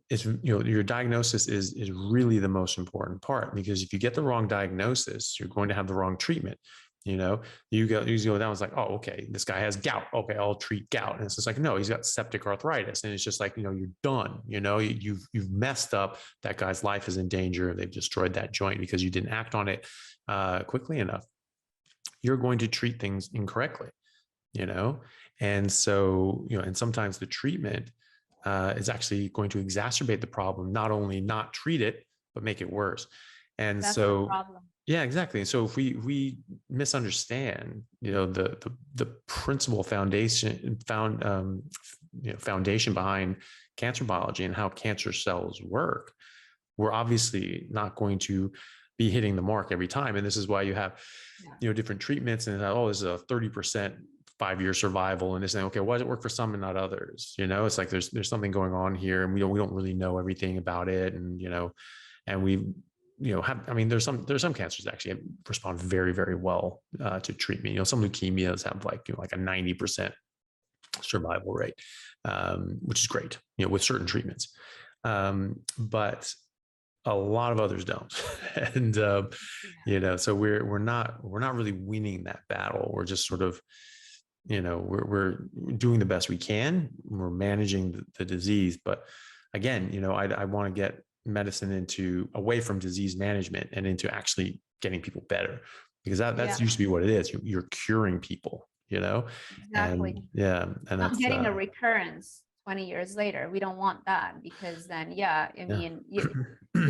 It's, your diagnosis is really the most important part, because if you get the wrong diagnosis, you're going to have the wrong treatment. You go down, it's like, oh, okay, this guy has gout. Okay, I'll treat gout. And it's just like, no, he's got septic arthritis. And it's just like, you're done. You've messed up. That guy's life is in danger. They've destroyed that joint because you didn't act on it quickly enough. You're going to treat things incorrectly, and so, and sometimes the treatment is actually going to exacerbate the problem, not only not treat it, but make it worse. And that's so the problem. Yeah, exactly. So if we misunderstand, the principal foundation behind cancer biology and how cancer cells work, we're obviously not going to be hitting the mark every time. And this is why you have, different treatments and this is a 30% 5-year survival. And they're saying, okay, why does it work for some and not others? It's like, there's something going on here, and we don't really know everything about it. And, and we, there's some cancers that actually respond very, very well to treatment. Some leukemias have like a 90% survival rate, which is great, with certain treatments. But a lot of others don't. And, so we're not really winning that battle. We're just sort of, we're doing the best we can. We're managing the disease. But again, I want to get medicine away from disease management and into actually getting people better, because that's used to be what it is. You're curing people, Exactly. And that's getting a recurrence 20 years later. We don't want that, because then, you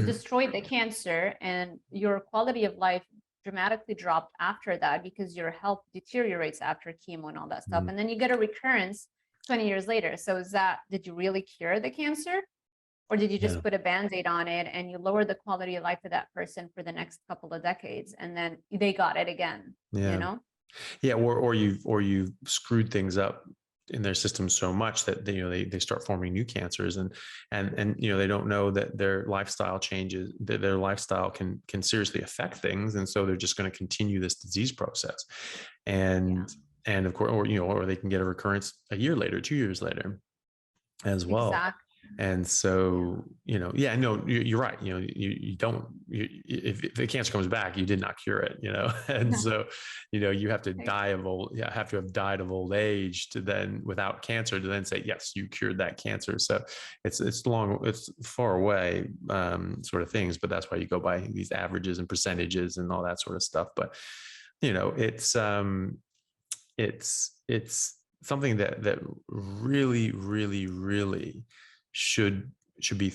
destroyed the cancer and your quality of life dramatically dropped after that, because your health deteriorates after chemo and all that stuff. And then you get a recurrence 20 years later. So did you really cure the cancer? Or did you just put a Band-Aid on it and you lower the quality of life of that person for the next couple of decades, and then they got it again, Yeah. Or you've screwed things up in their system so much that they start forming new cancers, and they don't know that their lifestyle changes, that their lifestyle can seriously affect things. And so they're just going to continue this disease process. And of course, or they can get a recurrence a year later, 2 years later as well. Exactly. And so, you're right. If the cancer comes back, you did not cure it, and so, you have to have died of old age to then, without cancer, to then say, yes, you cured that cancer. So it's far away, sort of things, but that's why you go by these averages and percentages and all that sort of stuff. But, it's something that really, really, really should be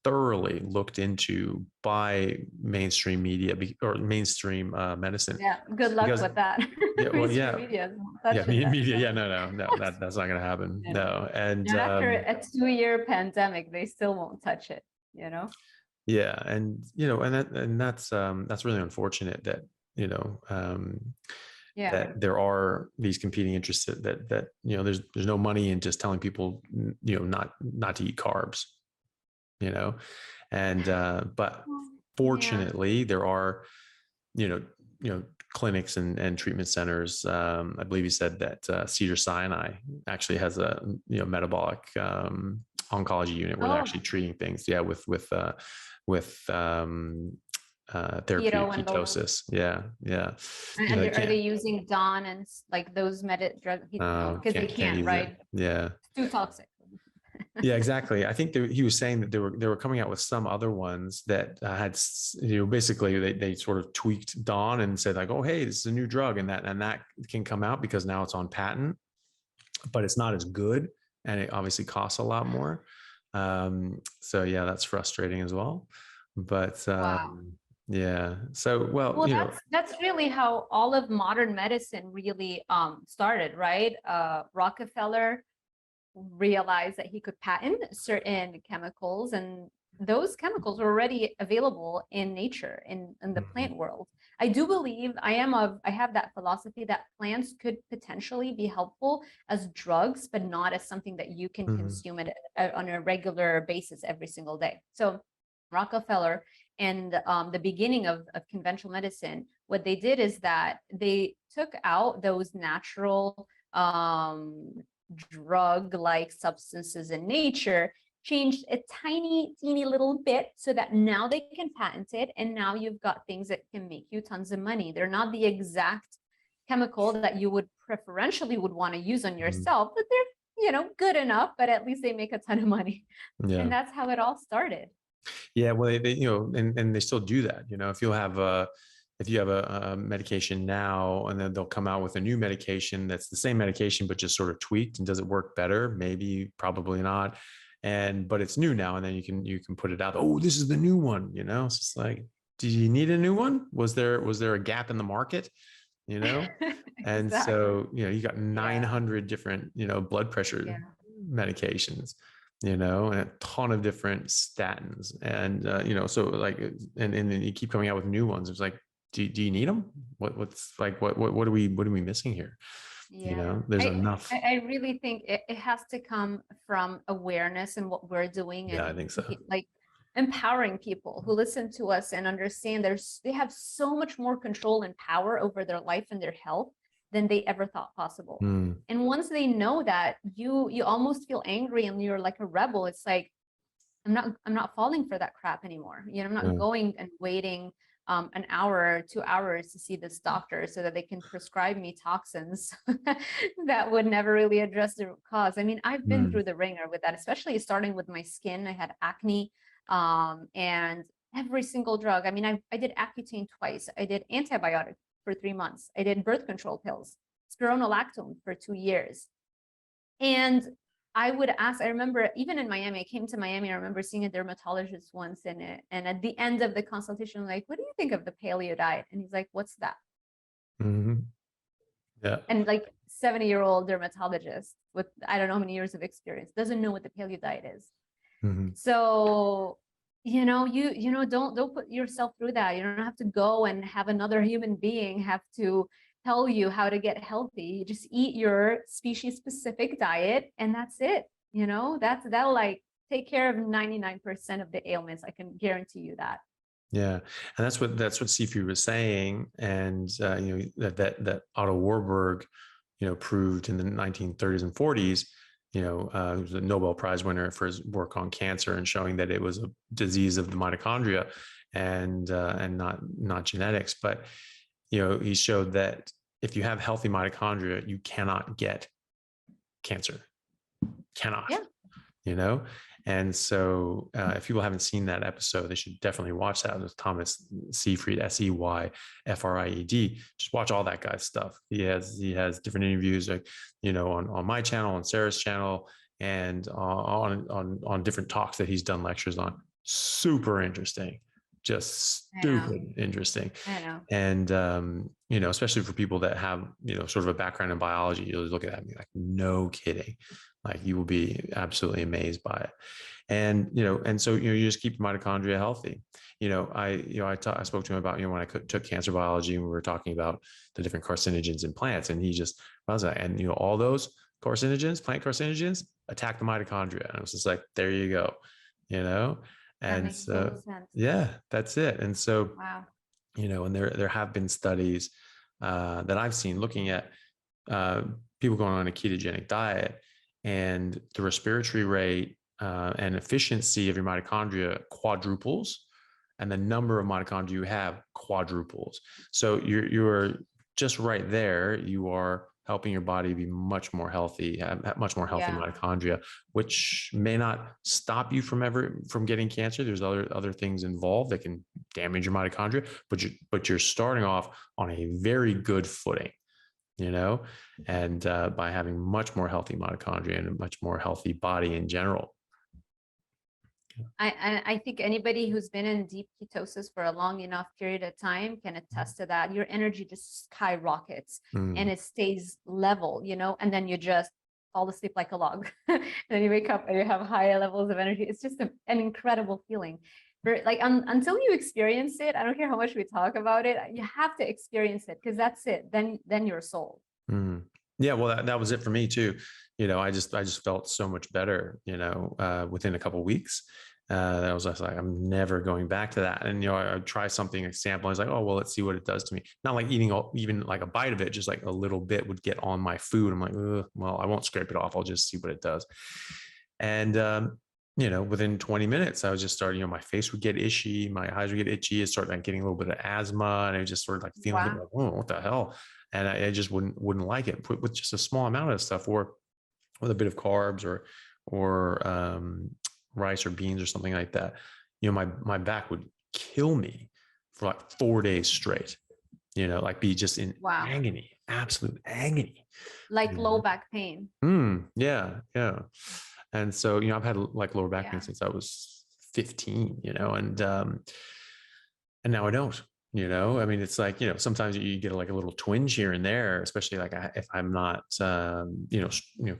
thoroughly looked into by mainstream media or mainstream medicine. Yeah, good luck with that. Media. Media. No, that's not going to happen. No. And after a 2-year pandemic, they still won't touch it. Yeah, and that's really unfortunate that that there are these competing interests that there's no money in just telling people not to eat carbs, and but fortunately there are clinics and treatment centers. I believe you said that Cedars-Sinai actually has a metabolic oncology unit where they're actually treating things with therapeutic ketosis. And are they using Dawn and like those drugs? Because they can't, right? It's too toxic. Yeah, exactly. I think he was saying that they were coming out with some other ones that had, basically they sort of tweaked Dawn and said like, oh, hey, this is a new drug, and that can come out because now it's on patent, but it's not as good, and it obviously costs a lot more. So yeah, that's frustrating as well. But yeah. So that's really how all of modern medicine really started, right? Rockefeller realized that he could patent certain chemicals, and those chemicals were already available in nature, in the plant world. I do believe I have that philosophy that plants could potentially be helpful as drugs, but not as something that you can consume on a regular basis every single day. So Rockefeller and the beginning of conventional medicine, what they did is that they took out those natural drug-like substances in nature, changed a teeny little bit so that now they can patent it, and now you've got things that can make you tons of money. They're not the exact chemical that you would preferentially want to use on yourself, but they're good enough, but at least they make a ton of money. And that's how it all started. Yeah, well, they and they still do that. If you have a medication now, and then they'll come out with a new medication that's the same medication but just sort of tweaked, and does it work better? Maybe, probably not. But it's new now, and then you can put it out. Oh, this is the new one. It's just like, do you need a new one? Was there a gap in the market? And so you got 900 different blood pressure medications. and a ton of different statins. And, so like, and then you keep coming out with new ones. It's like, do you need them? What's like, what are we missing here? Yeah. There's enough. I really think it has to come from awareness in what we're doing, Yeah, and I think so. like empowering people who listen to us and understand they have so much more control and power over their life and their health than they ever thought possible. And once they know that, you almost feel angry and you're like a rebel. It's like, I'm not falling for that crap anymore. I'm not going and waiting an hour or 2 hours to see this doctor so that they can prescribe me toxins that would never really address the root cause. I mean, I've been through the ringer with that, especially starting with my skin. I had acne, and every single drug. I mean, I did Accutane twice. I did antibiotic for 3 months. I did birth control pills, spironolactone for 2 years. And I remember even in Miami, I came to Miami, I remember seeing a dermatologist once and at the end of the consultation, I'm like, what do you think of the paleo diet? And he's like, what's that? Yeah. And like 70-year-old dermatologist with, I don't know how many years of experience, doesn't know what the paleo diet is. So, don't put yourself through that. You don't have to go and have another human being have to tell you how to get healthy. You just eat your species specific diet and that's it. That'll like take care of 99% of the ailments. I can guarantee you that. Yeah. And that's what Cephii was saying. And, that Otto Warburg, proved in the 1930s and 40s, he was a Nobel Prize winner for his work on cancer and showing that it was a disease of the mitochondria and not genetics. But, he showed that if you have healthy mitochondria, you cannot get cancer. Cannot. Yeah. And so if people haven't seen that episode, they should definitely watch that with Thomas Seyfried, Seyfried. Just watch all that guy's stuff. He has different interviews, like, on my channel, on Sarah's channel, and on different talks that he's done lectures on. Super interesting. Just stupid interesting. I know. And, especially for people that have, sort of a background in biology, you'll look at that and be like, no kidding. Like, you will be absolutely amazed by it. And, and so, you just keep your mitochondria healthy. I spoke to him about, when I took cancer biology and we were talking about the different carcinogens in plants, and he just, I was like, and, all those carcinogens, plant carcinogens attack the mitochondria. And I was just like, there you go, and so, yeah, that's it. And so, wow. And there have been studies that I've seen looking at people going on a ketogenic diet, and the respiratory rate and efficiency of your mitochondria quadruples, and the number of mitochondria you have quadruples. So you're just right there. You are helping your body be much more healthy, have much more healthy mitochondria, which may not stop you from getting cancer. There's other things involved that can damage your mitochondria, but you're starting off on a very good footing, and by having much more healthy mitochondria and a much more healthy body in general. I think anybody who's been in deep ketosis for a long enough period of time can attest to that. Your energy just skyrockets and it stays level, and then you just fall asleep like a log. And then you wake up and you have higher levels of energy. It's just an incredible feeling. Until you experience it, I don't care how much we talk about it, you have to experience it, because that's it. Then you're sold. Yeah, well, that was it for me too. I just felt so much better, within a couple of weeks. I was just like, I'm never going back to that. And, I would try something, a sample. I was like, oh, well, let's see what it does to me. Not like eating even like a bite of it, just like a little bit would get on my food. I'm like, well, I won't scrape it off. I'll just see what it does. And, within 20 minutes, I was just starting, my face would get itchy, my eyes would get itchy. It started like getting a little bit of asthma, and I just sort of like feeling like, oh, what the hell? And I just wouldn't like it with just a small amount of stuff, or with a bit of carbs or rice or beans or something like that. My back would kill me for like 4 days straight, like be just in agony, absolute agony. Like low back pain. Yeah. And so, I've had like lower back pain since I was 15, and now I don't. I mean, it's like, sometimes you get like a little twinge here and there, especially like if I'm not,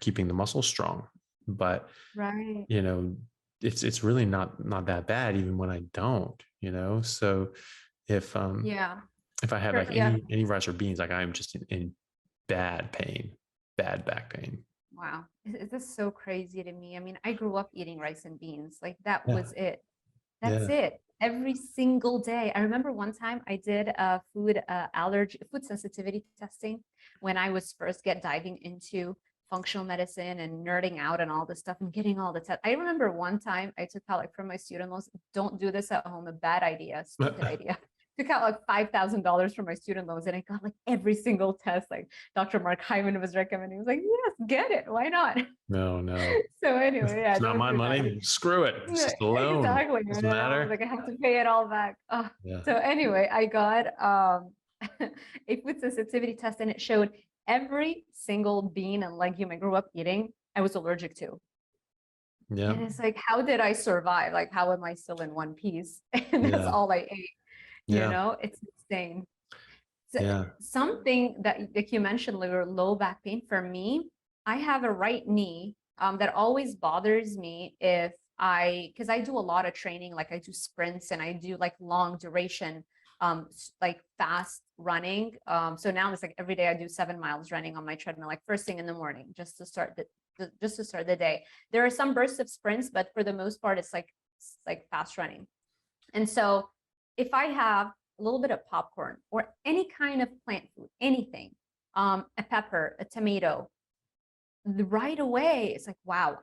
keeping the muscle strong. but Right. you know, it's really not that bad even when I don't, you know. So if Yeah. if I had like Yeah. any rice or beans, like I'm just in bad pain, bad back pain. Wow. This is so crazy to me. I mean, I grew up eating rice and beans. Like that Yeah. was it. That's Yeah. it. Every single day. I remember one time I did a food food sensitivity testing when I was first diving into functional medicine and nerding out and all this stuff and getting all the tests. I remember one time I took out like from my student loans, don't do this at home, a bad idea, stupid idea. Took out like $5,000 from my student loans and I got like every single test like Dr. Mark Hyman was recommending. He was like, yes, get it. Why not? No. So anyway, yeah, It's not don't my do that. money. Screw it. It's just a loan. Exactly. Doesn't And I was matter. like, I have to pay it all back. Oh. Yeah. So anyway, I got a food sensitivity test and it showed every single bean and legume I grew up eating, I was allergic to. Yeah. And it's like, how did I survive? Like, how am I still in one piece? And that's all I ate. You know, it's insane. So something that like you mentioned, low back pain for me, I have a right knee that always bothers me because I do a lot of training, like I do sprints and I do like long duration, like fast running. So now it's like every day I do 7 miles running on my treadmill, like first thing in the morning, just to start the day. There are some bursts of sprints, but for the most part, it's like fast running. And so if I have a little bit of popcorn or any kind of plant food, anything, a pepper, a tomato, right away, it's like, wow,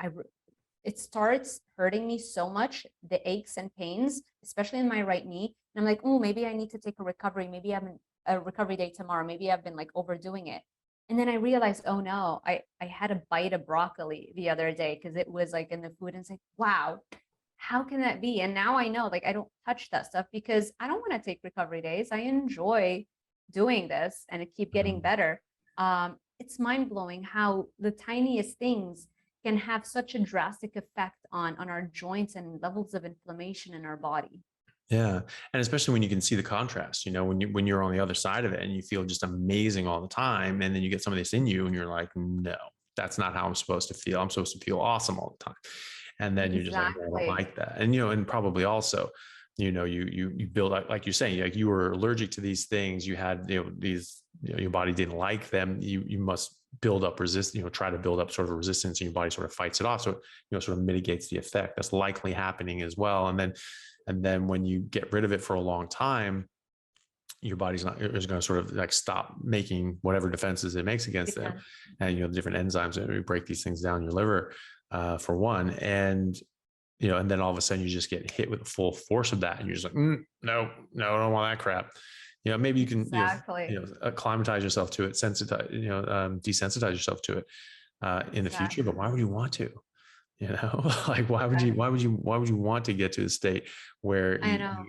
it starts hurting me so much, the aches and pains, especially in my right knee. And I'm like, oh, maybe I need to take a recovery. Maybe I'm a recovery day tomorrow. Maybe I've been like overdoing it. And then I realized, oh no, I had a bite of broccoli the other day because it was like in the food. And it's like, wow, how can that be? And now I know, like, I don't touch that stuff because I don't want to take recovery days. I enjoy doing this and it keep getting better. It's mind blowing how the tiniest things can have such a drastic effect on our joints and levels of inflammation in our body. Yeah. And especially when you can see the contrast, you know, when you're on the other side of it and you feel just amazing all the time. And then you get some of this in you and you're like, no, that's not how I'm supposed to feel. I'm supposed to feel awesome all the time. And then you're just like, I don't like that. And, you know, and probably also, you know, you build up, like you're saying, like you were allergic to these things. You had, you know, these, you know, your body didn't like them. You must build up try to build up sort of a resistance and your body sort of fights it off. So, you know, sort of mitigates the effect. That's likely happening as well. And then when you get rid of it for a long time, your body's is going to sort of like stop making whatever defenses it makes against them. And, you know, the different enzymes that break these things down in your liver, for one. And, you know, and then all of a sudden you just get hit with the full force of that. And you're just like, no, I don't want that crap. You know, maybe you can, acclimatize yourself to it, desensitize yourself to it in the future, but why would you want to? You know, like why would you want to get to the state where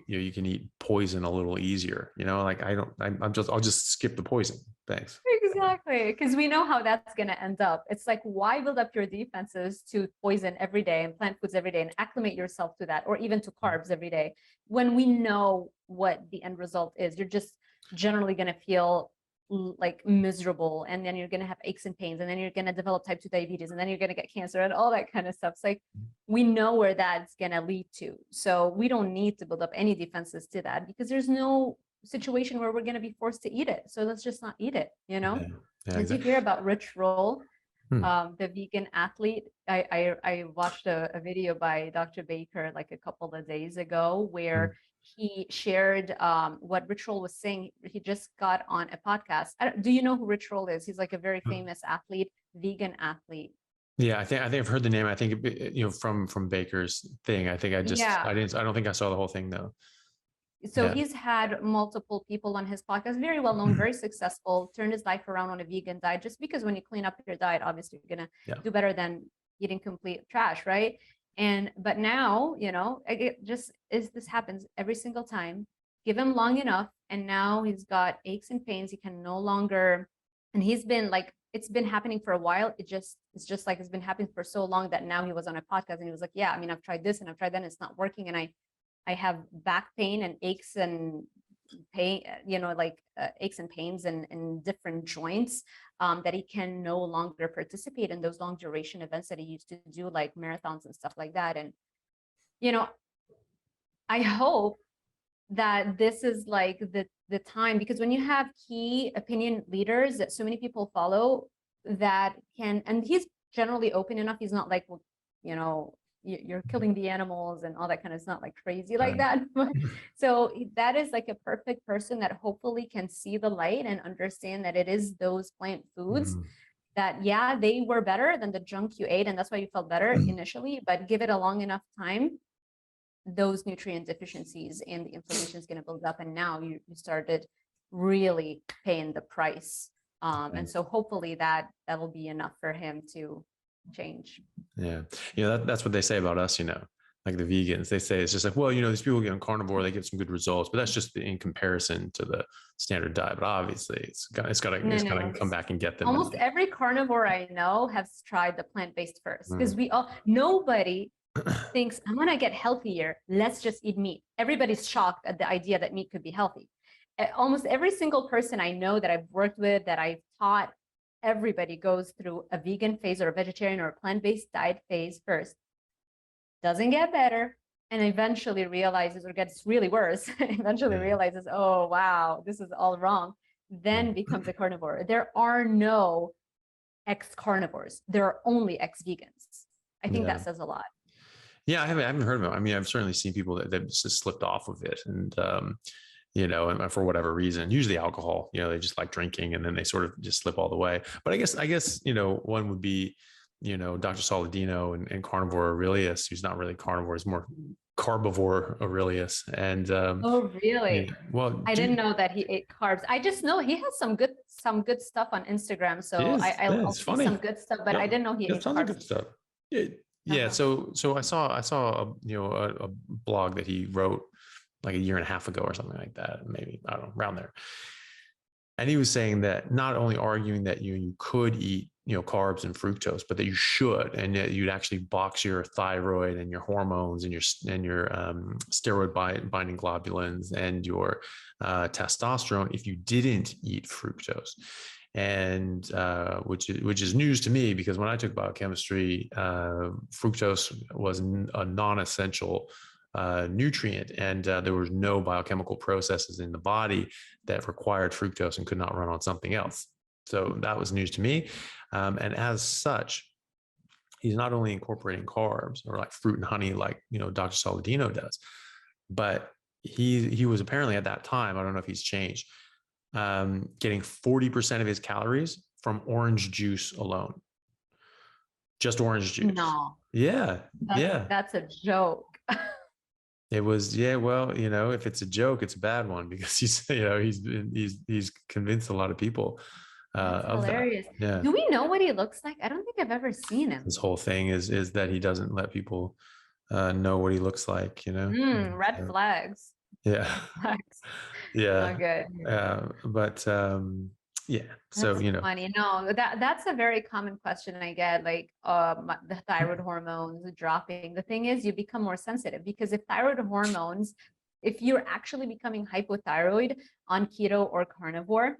you can eat poison a little easier? You know, like I'll just skip the poison. Thanks. Exactly. Because we know how that's going to end up. It's like, why build up your defenses to poison every day and plant foods every day and acclimate yourself to that, or even to carbs every day, when we know what the end result is? You're just generally going to feel like miserable, and then you're going to have aches and pains, and then you're going to develop type 2 diabetes, and then you're going to get cancer and all that kind of stuff. It's like, we know where that's going to lead to. So we don't need to build up any defenses to that because there's no situation where we're going to be forced to eat it. So let's just not eat it, you know? Did you hear about Rich Roll, the vegan athlete? I watched a video by Dr. Baker like a couple of days ago where he shared what Rich Roll was saying. He just got on a podcast. Do you know who Rich Roll is? He's like a very famous athlete, vegan athlete. Yeah, I think I've heard the name. I think, you know, from Baker's thing. I think I don't think I saw the whole thing though. So he's had multiple people on his podcast, very well known, very successful, turned his life around on a vegan diet, just because when you clean up your diet, obviously you're going to do better than eating complete trash, right? But now, you know, this happens every single time. Give him long enough, and now he's got aches and pains. He can no longer, and he's been like, it's been happening for a while. It's just like it's been happening for so long that now he was on a podcast and he was like, yeah, I mean, I've tried this and I've tried that and it's not working. And I have back pain and aches and pain, aches and pains in different joints, that he can no longer participate in those long duration events that he used to do, like marathons and stuff like that. And, I hope that this is like the time, because when you have key opinion leaders that so many people follow that can, and he's generally open enough. He's not like, well, you're killing the animals and all that kind of, it's not like crazy like that. So that is like a perfect person that hopefully can see the light and understand that it is those plant foods that, yeah, they were better than the junk you ate, and that's why you felt better initially, but give it a long enough time, those nutrient deficiencies and the inflammation is going to build up, and now you started really paying the price. And so hopefully that'll be enough for him to change. Yeah. That's what they say about us, like the vegans. They say it's just like, well, these people get on carnivore, they get some good results, but that's just in comparison to the standard diet. But obviously it's got to come back and get them. Almost every carnivore I know has tried the plant-based first, because nobody thinks, I'm gonna get healthier, let's just eat meat. Everybody's shocked at the idea that meat could be healthy. Almost every single person I know that I've worked with, that I've taught, everybody goes through a vegan phase or a vegetarian or a plant-based diet phase first, doesn't get better, and eventually realizes, or gets really worse, eventually realizes, oh, wow, this is all wrong, then becomes a carnivore. There are no ex-carnivores. There are only ex-vegans. I think that says a lot. Yeah, I haven't heard of it. I mean, I've certainly seen people that just slipped off of it, and and for whatever reason, usually alcohol, they just like drinking, and then they sort of just slip all the way. But I guess, one would be, Dr. Saladino and Carnivore Aurelius, who's not really carnivore, is more carbivore Aurelius. And oh, really? Well, I didn't know that he ate carbs. I just know he has some good stuff on Instagram. So I'll see some good stuff, but I didn't know he ate tons carbs. of good stuff. Yeah. So I saw a blog that he wrote like a year and a half ago or something like that, maybe, I don't know, around there. And he was saying that, not only arguing that you could eat, carbs and fructose, but that you should, and that you'd actually box your thyroid and your hormones and your steroid binding globulins and your testosterone if you didn't eat fructose. And which is news to me, because when I took biochemistry, fructose was a non-essential nutrient, and there was no biochemical processes in the body that required fructose and could not run on something else. So that was news to me. And as such, he's not only incorporating carbs or like fruit and honey, like, Dr. Saladino does, but he was apparently at that time, I don't know if he's changed, getting 40% of his calories from orange juice alone. Just orange juice. No. Yeah. That's a joke. It was, well, if it's a joke, it's a bad one, because he's convinced a lot of people of hilarious. that. Yeah. Do we know what he looks like? I don't think I've ever seen him. His whole thing is that he doesn't let people know what he looks like, red flags. Yeah. Flags. Yeah. Not good. But yeah. So, that's funny. No, that's a very common question I get, like the thyroid hormones dropping. The thing is, you become more sensitive, because if thyroid hormones, if you're actually becoming hypothyroid on keto or carnivore,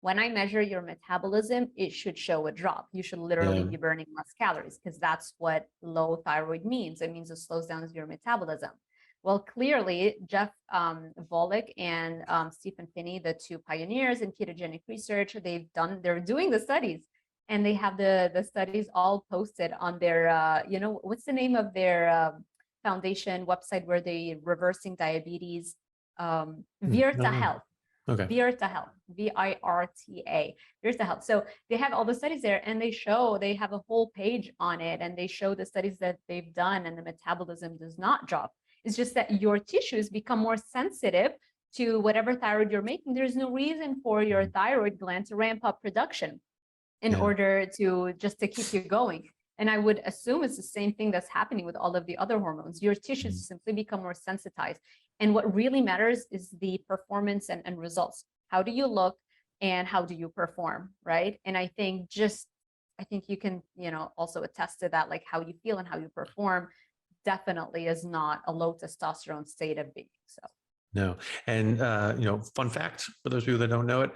when I measure your metabolism, it should show a drop. You should literally be burning less calories, because that's what low thyroid means. It means it slows down your metabolism. Well, clearly, Jeff Volek and Stephen Phinney, the two pioneers in ketogenic research, they're doing the studies, and they have the studies all posted on their, what's the name of their foundation website where they reversing diabetes, Virta Health. Okay. Virta Health, VIRTA, Virta Health. So they have all the studies there, and they have a whole page on it, and they show the studies that they've done, and the metabolism does not drop. It's just that your tissues become more sensitive to whatever thyroid you're making. There's no reason for your thyroid gland to ramp up production in order to keep you going. And I would assume it's the same thing that's happening with all of the other hormones. Your tissues simply become more sensitized. And what really matters is the performance and results. How do you look and how do you perform, right? And I think you can, also attest to that, like how you feel and how you perform definitely is not a low testosterone state of being. So No. And, fun fact for those people that don't know it,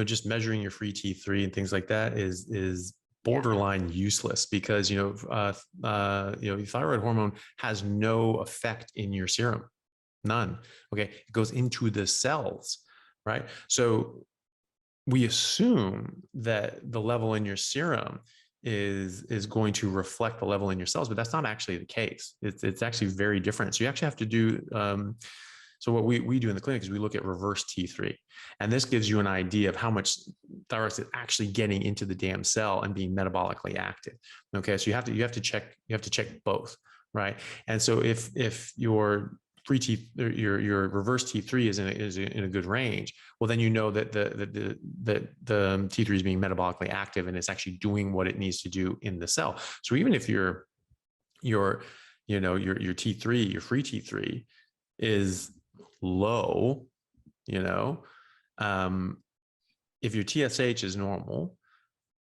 just measuring your free T3 and things like that is borderline useless because, thyroid hormone has no effect in your serum. None. Okay. It goes into the cells, right? So we assume that the level in your serum is going to reflect the level in your cells, but that's not actually the case. It's actually very different. So you actually have to do, so what we do in the clinic is we look at reverse T3, and this gives you an idea of how much thyroid is actually getting into the damn cell and being metabolically active. Okay, so you have to check both, right? And so if your your reverse T3 is in a good range, well, then you know that the T3 is being metabolically active and it's actually doing what it needs to do in the cell. So even if your T3, your free T3 is low, if your TSH is normal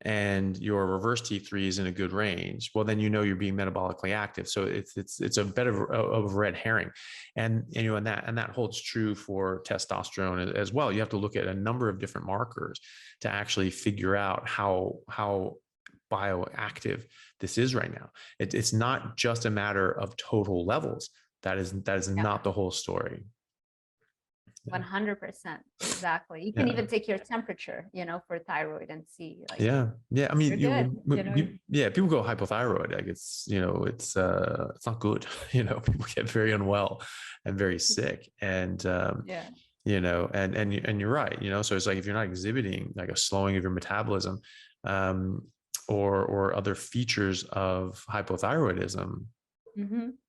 and your reverse T3 is in a good range, well, then you're being metabolically active. So it's a bit of a red herring, and that holds true for testosterone as well. You have to look at a number of different markers to actually figure out how bioactive this is right now. It's not just a matter of total levels. That is not the whole story. 100%. Exactly. You can even take your temperature, for thyroid and see. Like, yeah. I mean, people go hypothyroid. Like it's not good. People get very unwell and very sick. And, and you're right, so it's like, if you're not exhibiting like a slowing of your metabolism, or other features of hypothyroidism,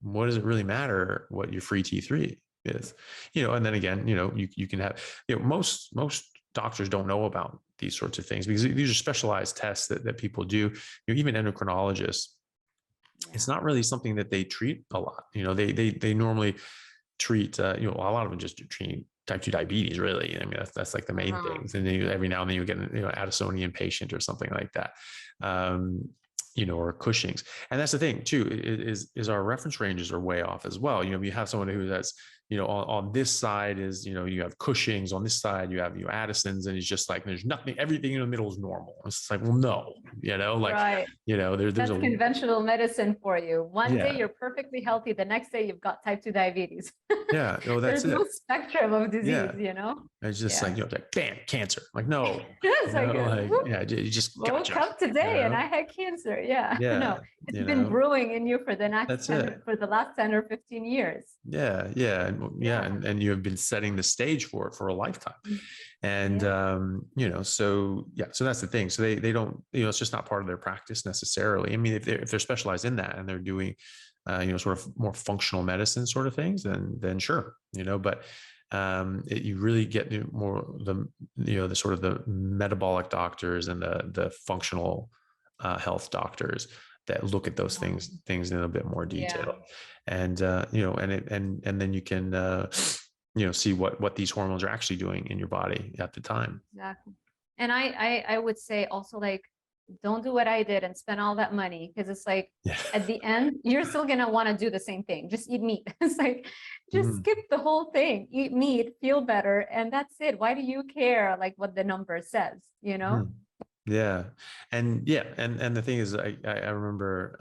what does it really matter what your free T3 is? And then again, you can have, most doctors don't know about these sorts of things because these are specialized tests that people do. Even endocrinologists, it's not really something that they treat a lot. They normally treat, a lot of them just treat type 2 diabetes, really. I mean, that's like the main things. And then every now and then you get an Addisonian patient or something like that. Or Cushing's. And that's the thing too, is our reference ranges are way off as well. You have someone who that's, on this side is, you have Cushing's, on this side you have Addison's, and it's just like, there's nothing, everything in the middle is normal. It's like, well, no, right. There's that's conventional medicine for you. One day you're perfectly healthy, the next day you've got type 2 diabetes. Yeah. No, that's there's no spectrum of disease, It's just like, like, bam, cancer. Like, no. You just woke up today and I had cancer. Yeah. No, it's been brewing in you for the last 10 or 15 years. And you have been setting the stage for it for a lifetime. And so that's the thing. So they don't, it's just not part of their practice necessarily. I mean, if they're specialized in that and they're doing sort of more functional medicine sort of things, then sure, but you really get more the sort of the metabolic doctors and the functional health doctors that look at those things in a bit more detail. And and then you can see what these hormones are actually doing in your body at the time. Exactly. And I would say also, like, don't do what I did and spend all that money, because it's like at the end you're still gonna want to do the same thing. Just eat meat. It's like, just skip the whole thing, eat meat, feel better, and that's it. Why do you care like what the number says? And the thing is, I remember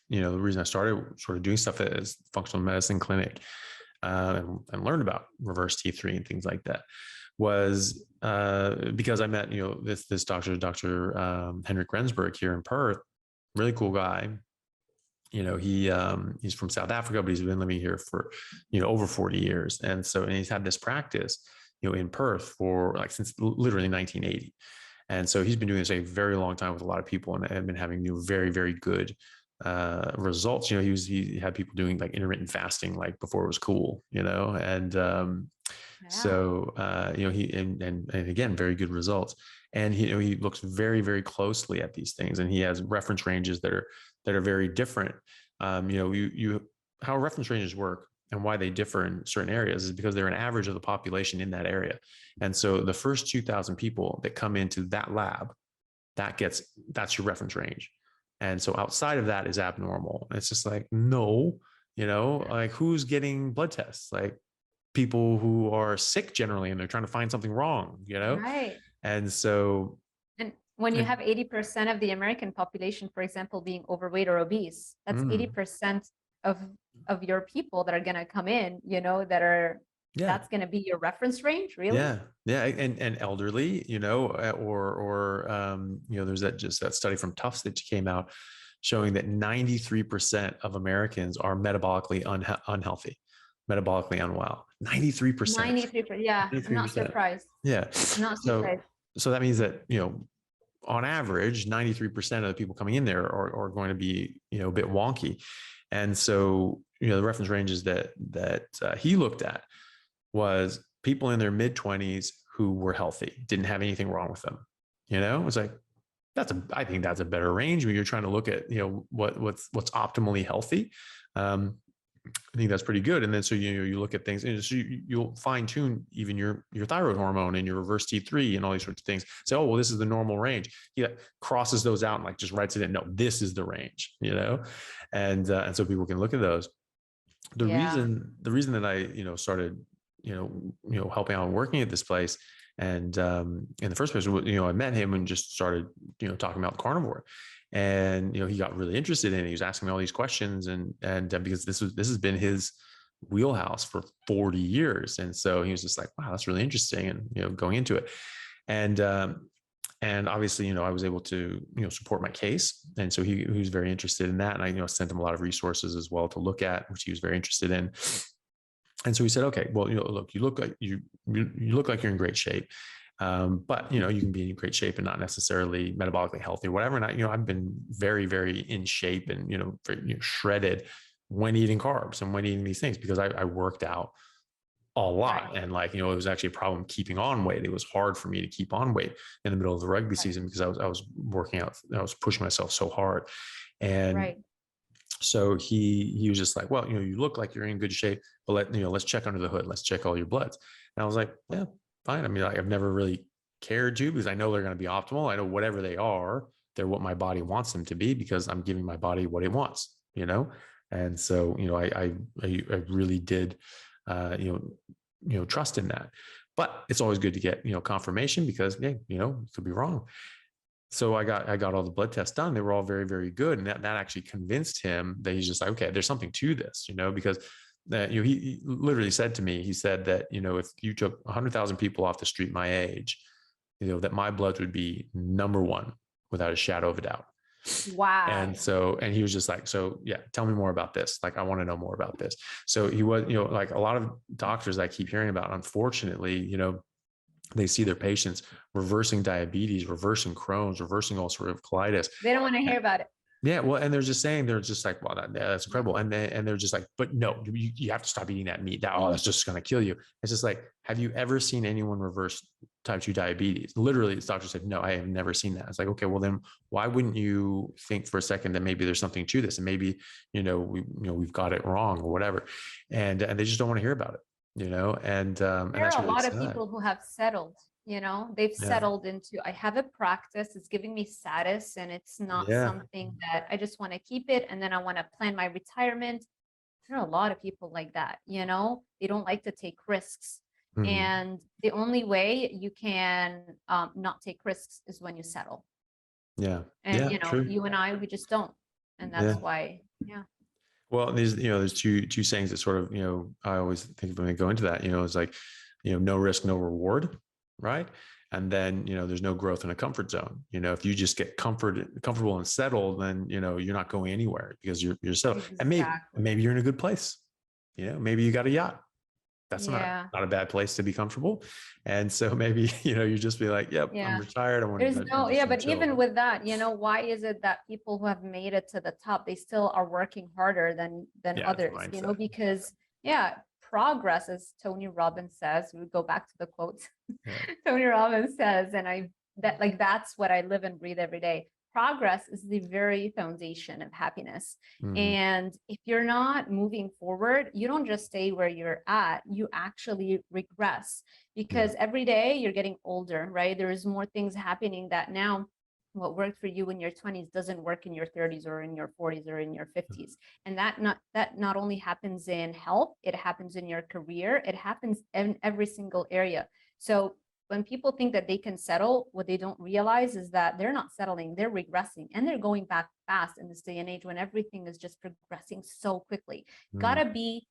the reason I started sort of doing stuff as functional medicine clinic and learned about reverse T3 and things like that was because I met this doctor, Dr. Henrik Rensburg here in Perth. Really cool guy. He's from South Africa, but he's been living here for over 40 years, and he's had this practice in Perth for like since literally 1980. And so he's been doing this a very long time with a lot of people and been having very, very good results. He had people doing like intermittent fasting like before it was cool, and so he and again, very good results. And he looks very, very closely at these things, and he has reference ranges that are very different. How reference ranges work and why they differ in certain areas is because they're an average of the population in that area. And so the first 2,000 people that come into that lab, that's your reference range. And so outside of that is abnormal. And it's just like, no, like, who's getting blood tests? Like, people who are sick generally, and they're trying to find something wrong, you know? Right. And so, and when you have 80% of the American population, for example, being overweight or obese, that's 80% of your people that are going to come in, you know, that are, that's going to be your reference range, really? Yeah. And elderly, you know, you know, there's that study from Tufts that came out showing that 93% of Americans are metabolically unhealthy, metabolically unwell. 93%. 93%. Yeah. 93%. I'm not surprised. Yeah. I'm not surprised. So that means that, you know, on average, 93% of the people coming in there are going to be, you know, a bit wonky. And so, you know, the reference ranges that he looked at was people in their mid-20s who were healthy, didn't have anything wrong with them. You know, it's like, I think that's a better range when you're trying to look at, you know, what's optimally healthy. I think that's pretty good. And then, so, you know, you look at things, and so you'll fine tune even your thyroid hormone and your reverse T3 and all these sorts of things. Say, oh, well, this is the normal range. He crosses those out and like just writes it in. No, this is the range, you know? And so people can look at those. The reason that I, you know, started, you know, helping out and working at this place, and in the first place, you know, I met him and just started, you know, talking about carnivore. And, you know, he got really interested in it. He was asking me all these questions, and because this has been his wheelhouse for 40 years. And so he was just like, wow, that's really interesting. And, you know, going into it. And obviously, you know, I was able to, you know, support my case. And so he was very interested in that. And I, you know, sent him a lot of resources as well to look at, which he was very interested in. And so he said, okay, well, you know, look, you look like you look like you're in great shape. But, you know, you can be in great shape and not necessarily metabolically healthy or whatever. And I, you know, I've been very, very in shape and, you know, very, you know, shredded when eating carbs and when eating these things, because I worked out a lot. And like, you know, it was actually a problem keeping on weight. It was hard for me to keep on weight in the middle of the rugby season, because I was working out, I was pushing myself so hard. And so he was just like, well, you know, you look like you're in good shape, but let's check under the hood. Let's check all your bloods. And I was like, yeah, fine. I mean, like, I've never really cared to, because I know they're going to be optimal. I know whatever they are, they're what my body wants them to be, because I'm giving my body what it wants, you know? And so, you know, I really did, you know, trust in that. But it's always good to get, you know, confirmation, because, yeah, you know, it could be wrong. So I got all the blood tests done. They were all very, very good. And that actually convinced him that he's just like, okay, there's something to this, you know, because you know, he literally said to me, he said that, you know, if you took 100,000 people off the street my age, you know, that my blood would be number one without a shadow of a doubt. Wow. And he was just like, so yeah, tell me more about this. Like, I want to know more about this. So he was, you know, like a lot of doctors I keep hearing about, unfortunately, you know, they see their patients reversing diabetes, reversing Crohn's, reversing ulcerative colitis. They don't want to hear about it. Yeah, well, and they're just saying, they're just like, well, that's incredible. And they're just like, but no, you have to stop eating that meat. That's just going to kill you. It's just like, have you ever seen anyone reverse type 2 diabetes? Literally, this doctor said, no, I have never seen that. It's like, okay, well then why wouldn't you think for a second that maybe there's something to this, and maybe, you know, we've got it wrong or whatever. And they just don't want to hear about it, you know? And there are a lot of people who have settled. You know, they've settled into, I have a practice, it's giving me status, and it's not something that I just want to keep it, and then I want to plan my retirement. There are a lot of people like that, you know, they don't like to take risks. And the only way you can not take risks is when you settle. And, you know, you and I, we just don't. And that's why, Well, there's two sayings that sort of, you know, I always think of when I go into that, you know, it's like, you know, no risk, no reward. Right. And then, you know, there's no growth in a comfort zone. You know, if you just get comfortable and settled, then, you know, you're not going anywhere, because you're settled. And maybe you're in a good place. You know, maybe you got a yacht. That's not a bad place to be comfortable. And so maybe, you know, you just be like, yep, I'm retired. But even with that, you know, why is it that people who have made it to the top, they still are working harder than others, you know, because progress, as Tony Robbins says, we go back to the quotes. Tony Robbins says, and that's what I live and breathe every day. Progress is the very foundation of happiness. And if you're not moving forward, you don't just stay where you're at, you actually regress, because every day you're getting older, right? There's more things happening that now what worked for you in your 20s doesn't work in your 30s or in your 40s or in your 50s. And that not only happens in health, it happens in your career, it happens in every single area. So when people think that they can settle, what they don't realize is that they're not settling, they're regressing, and they're going back fast in this day and age when everything is just progressing so quickly. Gotta be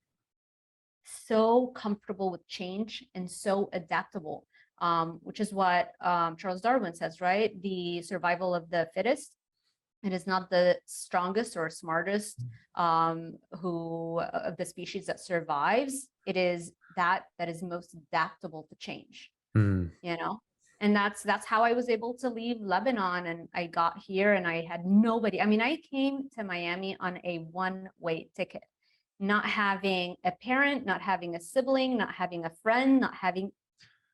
so comfortable with change and so adaptable, which is what Charles Darwin says, right? The survival of the fittest. It is not the strongest or smartest who of the species that survives. It is that is most adaptable to change. You know, and that's how I was able to leave Lebanon, and I got here and I had nobody. I mean, I came to Miami on a one-way ticket, not having a parent, not having a sibling, not having a friend, not having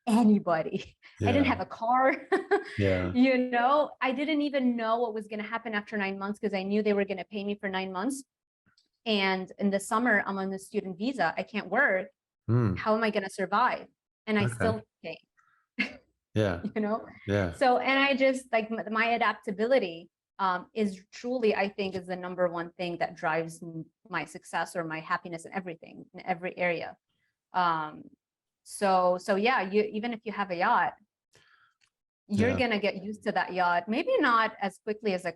anybody. I didn't have a car. You know, I didn't even know what was going to happen after 9 months, because I knew they were going to pay me for 9 months. And in the summer, I'm on the student visa. I can't work. How am I going to survive? And I still came. You know? So, and I just like my adaptability is truly, I think, is the number one thing that drives my success or my happiness in everything, in every area. So yeah, even if you have a yacht, you're gonna get used to that yacht. Maybe not as quickly as a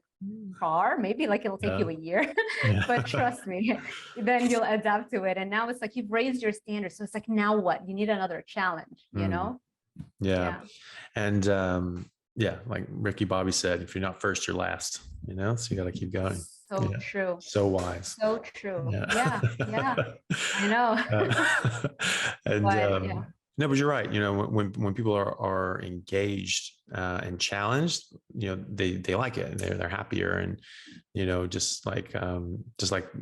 car. Maybe like it'll take you a year, but trust me, then you'll adapt to it. And now it's like you've raised your standards. So it's like, now what? You need another challenge, you know? And like Ricky Bobby said, if you're not first, you're last, you know, so you got to keep going. So true. So wise. So true. Yeah. I know. And no, but you're right. You know, when people are engaged and challenged, you know, they like it, and they're happier. And, you know, just like you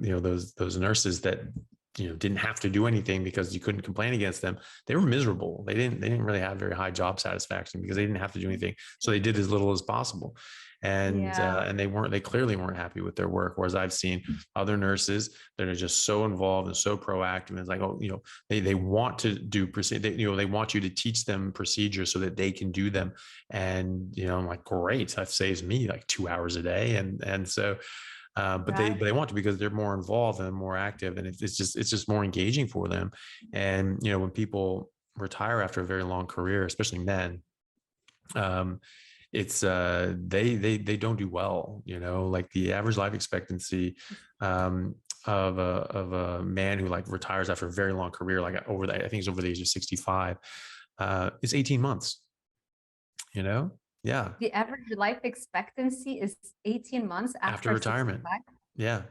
know, those nurses that, you know, didn't have to do anything because you couldn't complain against them. They were miserable. They didn't really have very high job satisfaction because they didn't have to do anything. So they did as little as possible. And they clearly weren't happy with their work. Whereas I've seen other nurses that are just so involved and so proactive. And it's like, oh, you know, they want to do they want you to teach them procedures so that they can do them. And, you know, I'm like, great, that saves me like 2 hours a day. And so, but they want to, because they're more involved and more active, and it's just more engaging for them. And, you know, when people retire after a very long career, especially men, it's they don't do well. You know, like the average life expectancy of a man who like retires after a very long career, like I think it's over the age of 65, is 18 months. You know. Yeah. The average life expectancy is 18 months after retirement. 65? Yeah.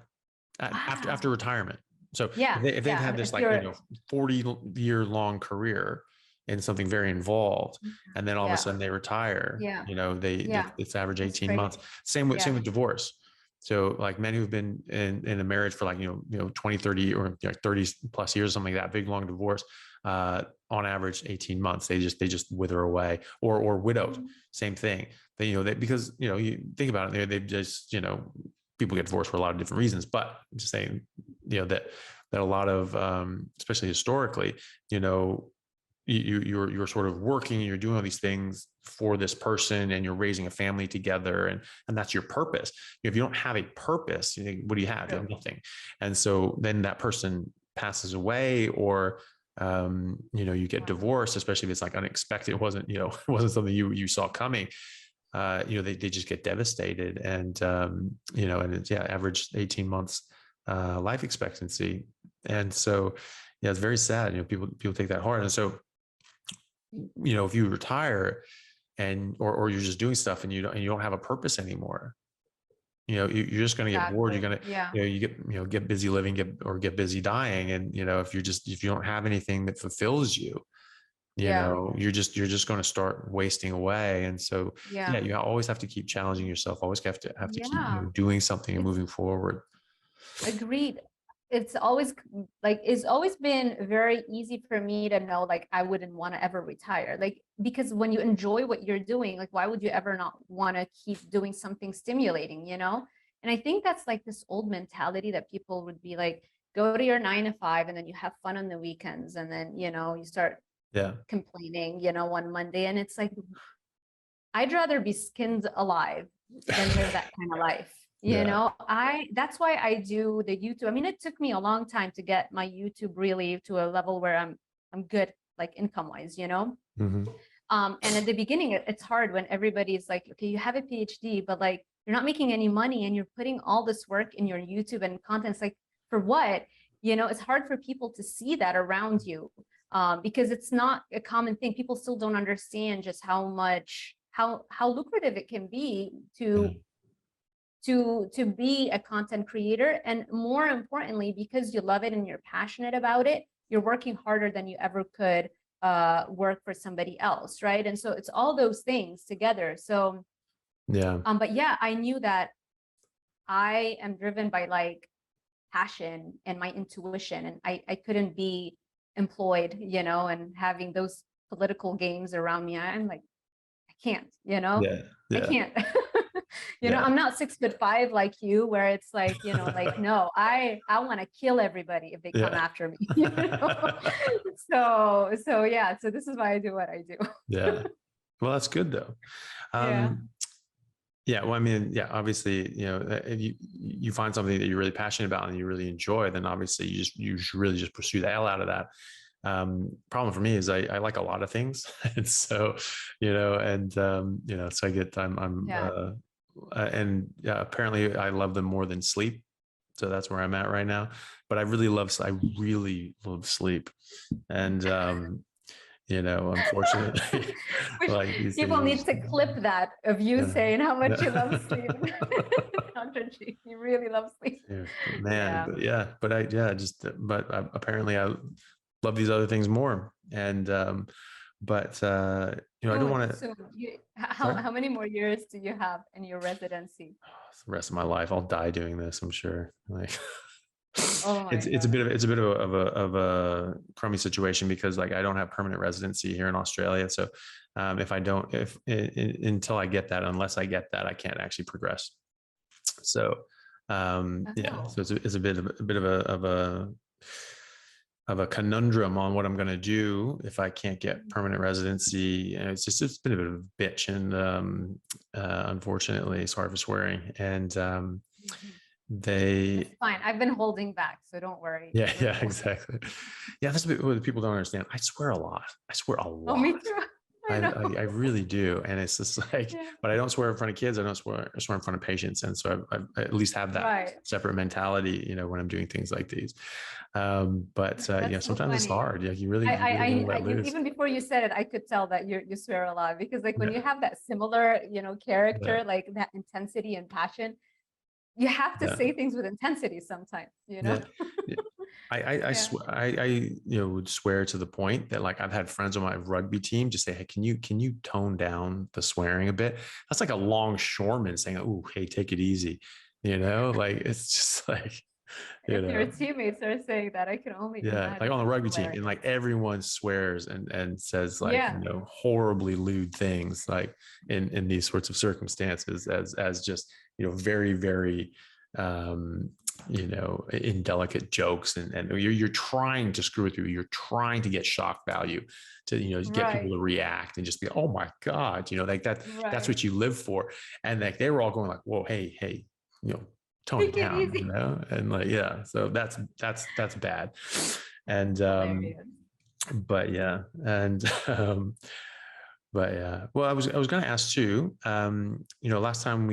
Wow. After retirement. So if they've had this, like, you know, 40-year long career in something very involved, and then all of a sudden they retire, you know, it's average 18 months. Same with divorce. So like men who've been in a marriage for like, you know, 20, 30 or like 30 plus years, something like that, big, long divorce, on average 18 months, they just wither away. Or widowed, same thing. They, you know, because, you know, you think about it, they've just, you know, people get divorced for a lot of different reasons, but I'm just saying, you know, that a lot of, especially historically, you know, you're sort of working, you're doing all these things for this person, and you're raising a family together, and that's your purpose. If you don't have a purpose, you think, what do you have? You have nothing. And so then that person passes away, or you know, you get divorced, especially if it's like unexpected. It wasn't, you know, it wasn't something you saw coming. You know, they just get devastated. And you know, and it's average 18 months life expectancy. And so it's very sad. You know, people take that hard. And so, you know, if you retire and or you're just doing stuff and you don't have a purpose anymore, you know, you're just going to get bored. You're going to, you know, get busy living, get busy dying. And, you know, if you don't have anything that fulfills you, you know, you're just going to start wasting away. And so, you always have to keep challenging yourself. Always have to keep, you know, doing something and moving forward. Agreed. It's always been very easy for me to know, like, I wouldn't want to ever retire, like, because when you enjoy what you're doing, like, why would you ever not want to keep doing something stimulating, you know? And I think that's like this old mentality that people would be like, go to your 9 to 5 and then you have fun on the weekends, and then, you know, you start complaining, you know, on Monday. And it's like, I'd rather be skinned alive than live that kind of life. You know, that's why I do the YouTube. I mean, it took me a long time to get my YouTube really to a level where I'm good, like income wise, you know? And at the beginning, it's hard when everybody's like, okay, you have a PhD, but like, you're not making any money and you're putting all this work in your YouTube and contents, like for what? You know, it's hard for people to see that around you, because it's not a common thing. People still don't understand just how lucrative it can be to be a content creator. And more importantly, because you love it and you're passionate about it, you're working harder than you ever could work for somebody else, right? And so it's all those things together. So but yeah, I knew that I am driven by like passion and my intuition, and I couldn't be employed, you know, and having those political games around me. I'm like, I can't, you know, I can't. You know, I'm not 6'5" like you, where it's like, you know, like, no, I want to kill everybody if they come after me. You know? So yeah, so this is why I do what I do. Well, that's good though. Well, I mean, obviously, you know, if you find something that you're really passionate about and you really enjoy, then obviously you should really just pursue the hell out of that. Problem for me is I like a lot of things. And so, you know, and, you know, so I get, apparently I love them more than sleep. So that's where I'm at right now, but I really love sleep. And, you know, unfortunately, like people need to clip that of you saying how much you love sleep. You really love sleep. Man, but apparently I love these other things more. And, you know, I don't want to. So how many more years do you have in your residency? The rest of my life, I'll die doing this, I'm sure. Like, it's a bit of a crummy situation because like I don't have permanent residency here in Australia. So until I get that, unless I get that, I can't actually progress. So so it's a bit of a conundrum on what I'm going to do if I can't get permanent residency. And it's a bit of a bitch, and unfortunately, sorry for swearing. And it's fine. I've been holding back, so don't worry. Yeah, exactly. Yeah, that's what people don't understand. I swear a lot. Oh, me too. I really do. And it's just like, but I don't swear in front of kids. I swear in front of patients. And so I at least have that separate mentality, you know, when I'm doing things like these. But you know, sometimes it's hard. Like you really, even before you said it, I could tell that you swear a lot, because like when you have that similar, you know, character, like that intensity and passion, you have to say things with intensity sometimes, you know? I swear, I you know, would swear to the point that like I've had friends on my rugby team just say, hey, can you tone down the swearing a bit? That's like a longshoreman saying, oh, hey, take it easy. You know, like it's just like, if your teammates are saying that, I can only imagine. Like on the rugby team, and like everyone swears and says like, you know, horribly lewd things like in these sorts of circumstances as just, you know, very, very, you know, indelicate jokes, and you're trying to screw with you. You're trying to get shock value to, you know, get people to react and just be, oh my God, you know, like that's what you live for. And like, they were all going like, whoa, hey, you know, tone it down, you know? And like, so that's bad. And, but yeah. And, but yeah, well, I was going to ask too, you know, last time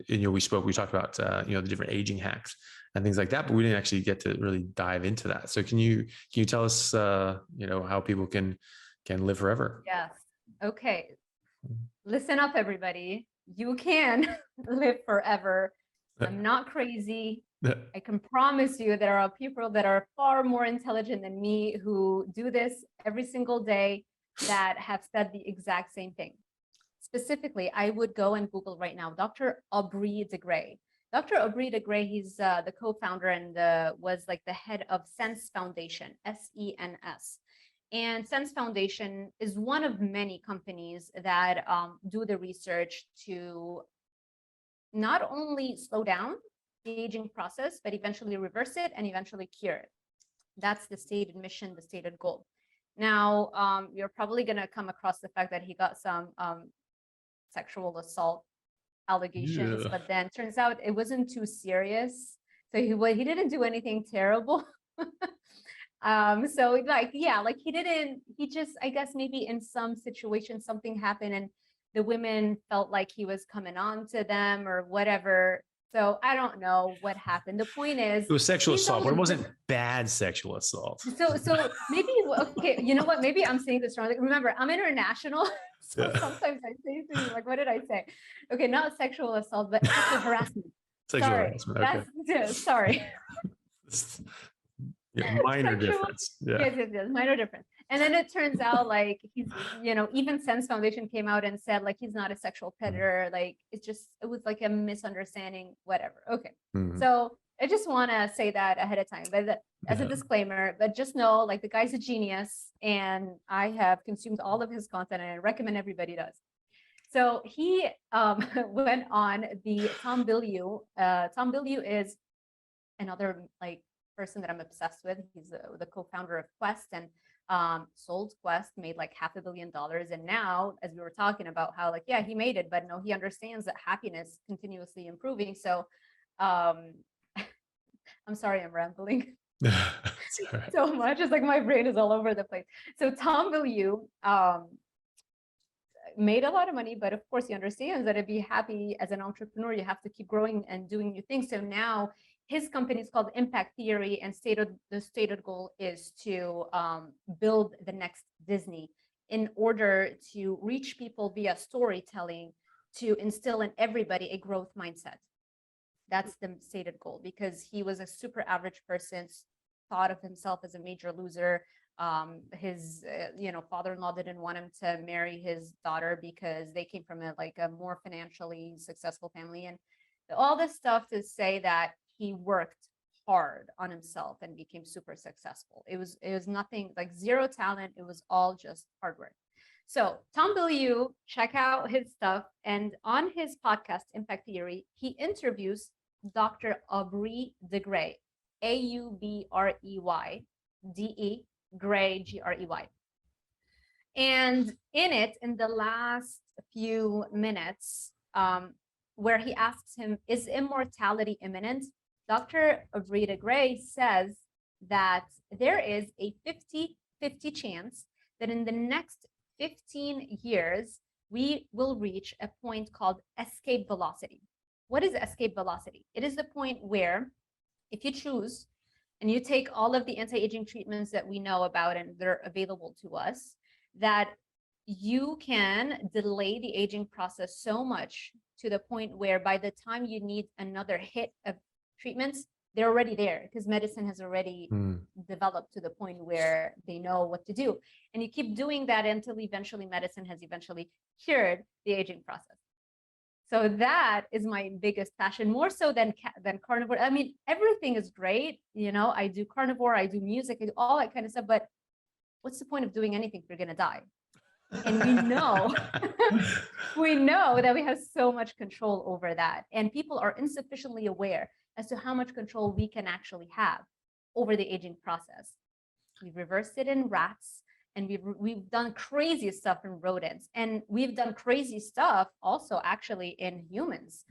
you know, we spoke, we talked about, you know, the different aging hacks and things like that, but we didn't actually get to really dive into that. So can you tell us, you know, how people can live forever? Yes. Okay. Listen up, everybody. You can live forever. I'm not crazy. I can promise you there are people that are far more intelligent than me who do this every single day that have said the exact same thing. Specifically, I would go and Google right now, Dr. Aubrey de Grey. Dr. Aubrey de Grey, he's the co-founder and was like the head of Sense Foundation, SENS. And Sense Foundation is one of many companies that do the research to not only slow down the aging process, but eventually reverse it and eventually cure it. That's the stated mission, the stated goal. Now, you're probably going to come across the fact that he got some sexual assault allegations, but then turns out it wasn't too serious. So he didn't do anything terrible. So like, yeah, like he just, I guess maybe in some situations something happened and the women felt like he was coming on to them or whatever. So I don't know what happened. The point is, it was sexual assault, but it wasn't bad sexual assault. So maybe, okay, you know what? Maybe I'm saying this wrong. Like, remember, I'm international. So sometimes I say things like, what did I say? Okay, not sexual assault, but sexual harassment. Sexual harassment. Okay. Sorry. Minor difference. Yes, minor difference. And then it turns out like he's, even Sense Foundation came out and said like he's not a sexual predator. Like it was like a misunderstanding, whatever. Okay. So I just want to say that ahead of time, but as a disclaimer, but just know like the guy's a genius and I have consumed all of his content and I recommend everybody does. So he went on the Tom Bilyeu. Tom Bilyeu is another like person that I'm obsessed with. He's the co-founder of Quest and sold Quest, made like $500 million. And now, as we were talking about how like, yeah, he made it, but no, he understands that happiness continuously improving. So I'm sorry, I'm rambling so much. It's like my brain is all over the place. So Tom Bilyeu made a lot of money, but of course he understands that to be happy as an entrepreneur, you have to keep growing and doing new things. So now his company is called Impact Theory, and the stated goal is to build the next Disney in order to reach people via storytelling, to instill in everybody a growth mindset. That's the stated goal, because he was a super average person, thought of himself as a major loser. His father-in-law didn't want him to marry his daughter because they came from a more financially successful family, and all this stuff to say that he worked hard on himself and became super successful. It was nothing, like zero talent. It was all just hard work. So Tom Bilyeu, check out his stuff. And on his podcast, Impact Theory, he interviews Dr. Aubrey de Grey, Aubrey de Grey, Grey. And in the last few minutes, where he asks him, is immortality imminent? Dr. Aubrey de Grey says that there is a 50-50 chance that in the next 15 years, we will reach a point called escape velocity. What is escape velocity? It is the point where if you choose and you take all of the anti-aging treatments that we know about and they're available to us, that you can delay the aging process so much to the point where by the time you need another hit of treatments, they're already there because medicine has already developed to the point where they know what to do. And you keep doing that until eventually medicine has cured the aging process. So that is my biggest passion, more so than carnivore. I mean, everything is great. I do carnivore, I do music, I do all that kind of stuff, but what's the point of doing anything if you're going to die? And we know, we know that we have so much control over that. And people are insufficiently aware as to how much control we can actually have over the aging process. We've reversed it in rats, and we've done crazy stuff in rodents, and we've done crazy stuff also actually in humans,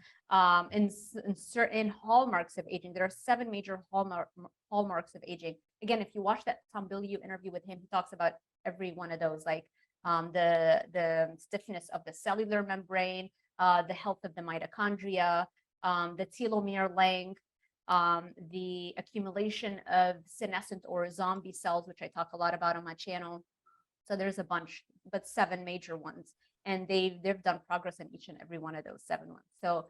in certain hallmarks of aging. There are 7 major hallmarks of aging. Again, if you watch that Tom Bilyeu interview with him, he talks about every one of those, like the stiffness of the cellular membrane, the health of the mitochondria, the telomere length, the accumulation of senescent or zombie cells, which I talk a lot about on my channel. So there's a bunch, but 7 major ones, and they've done progress in each and every one of those 7 ones. So,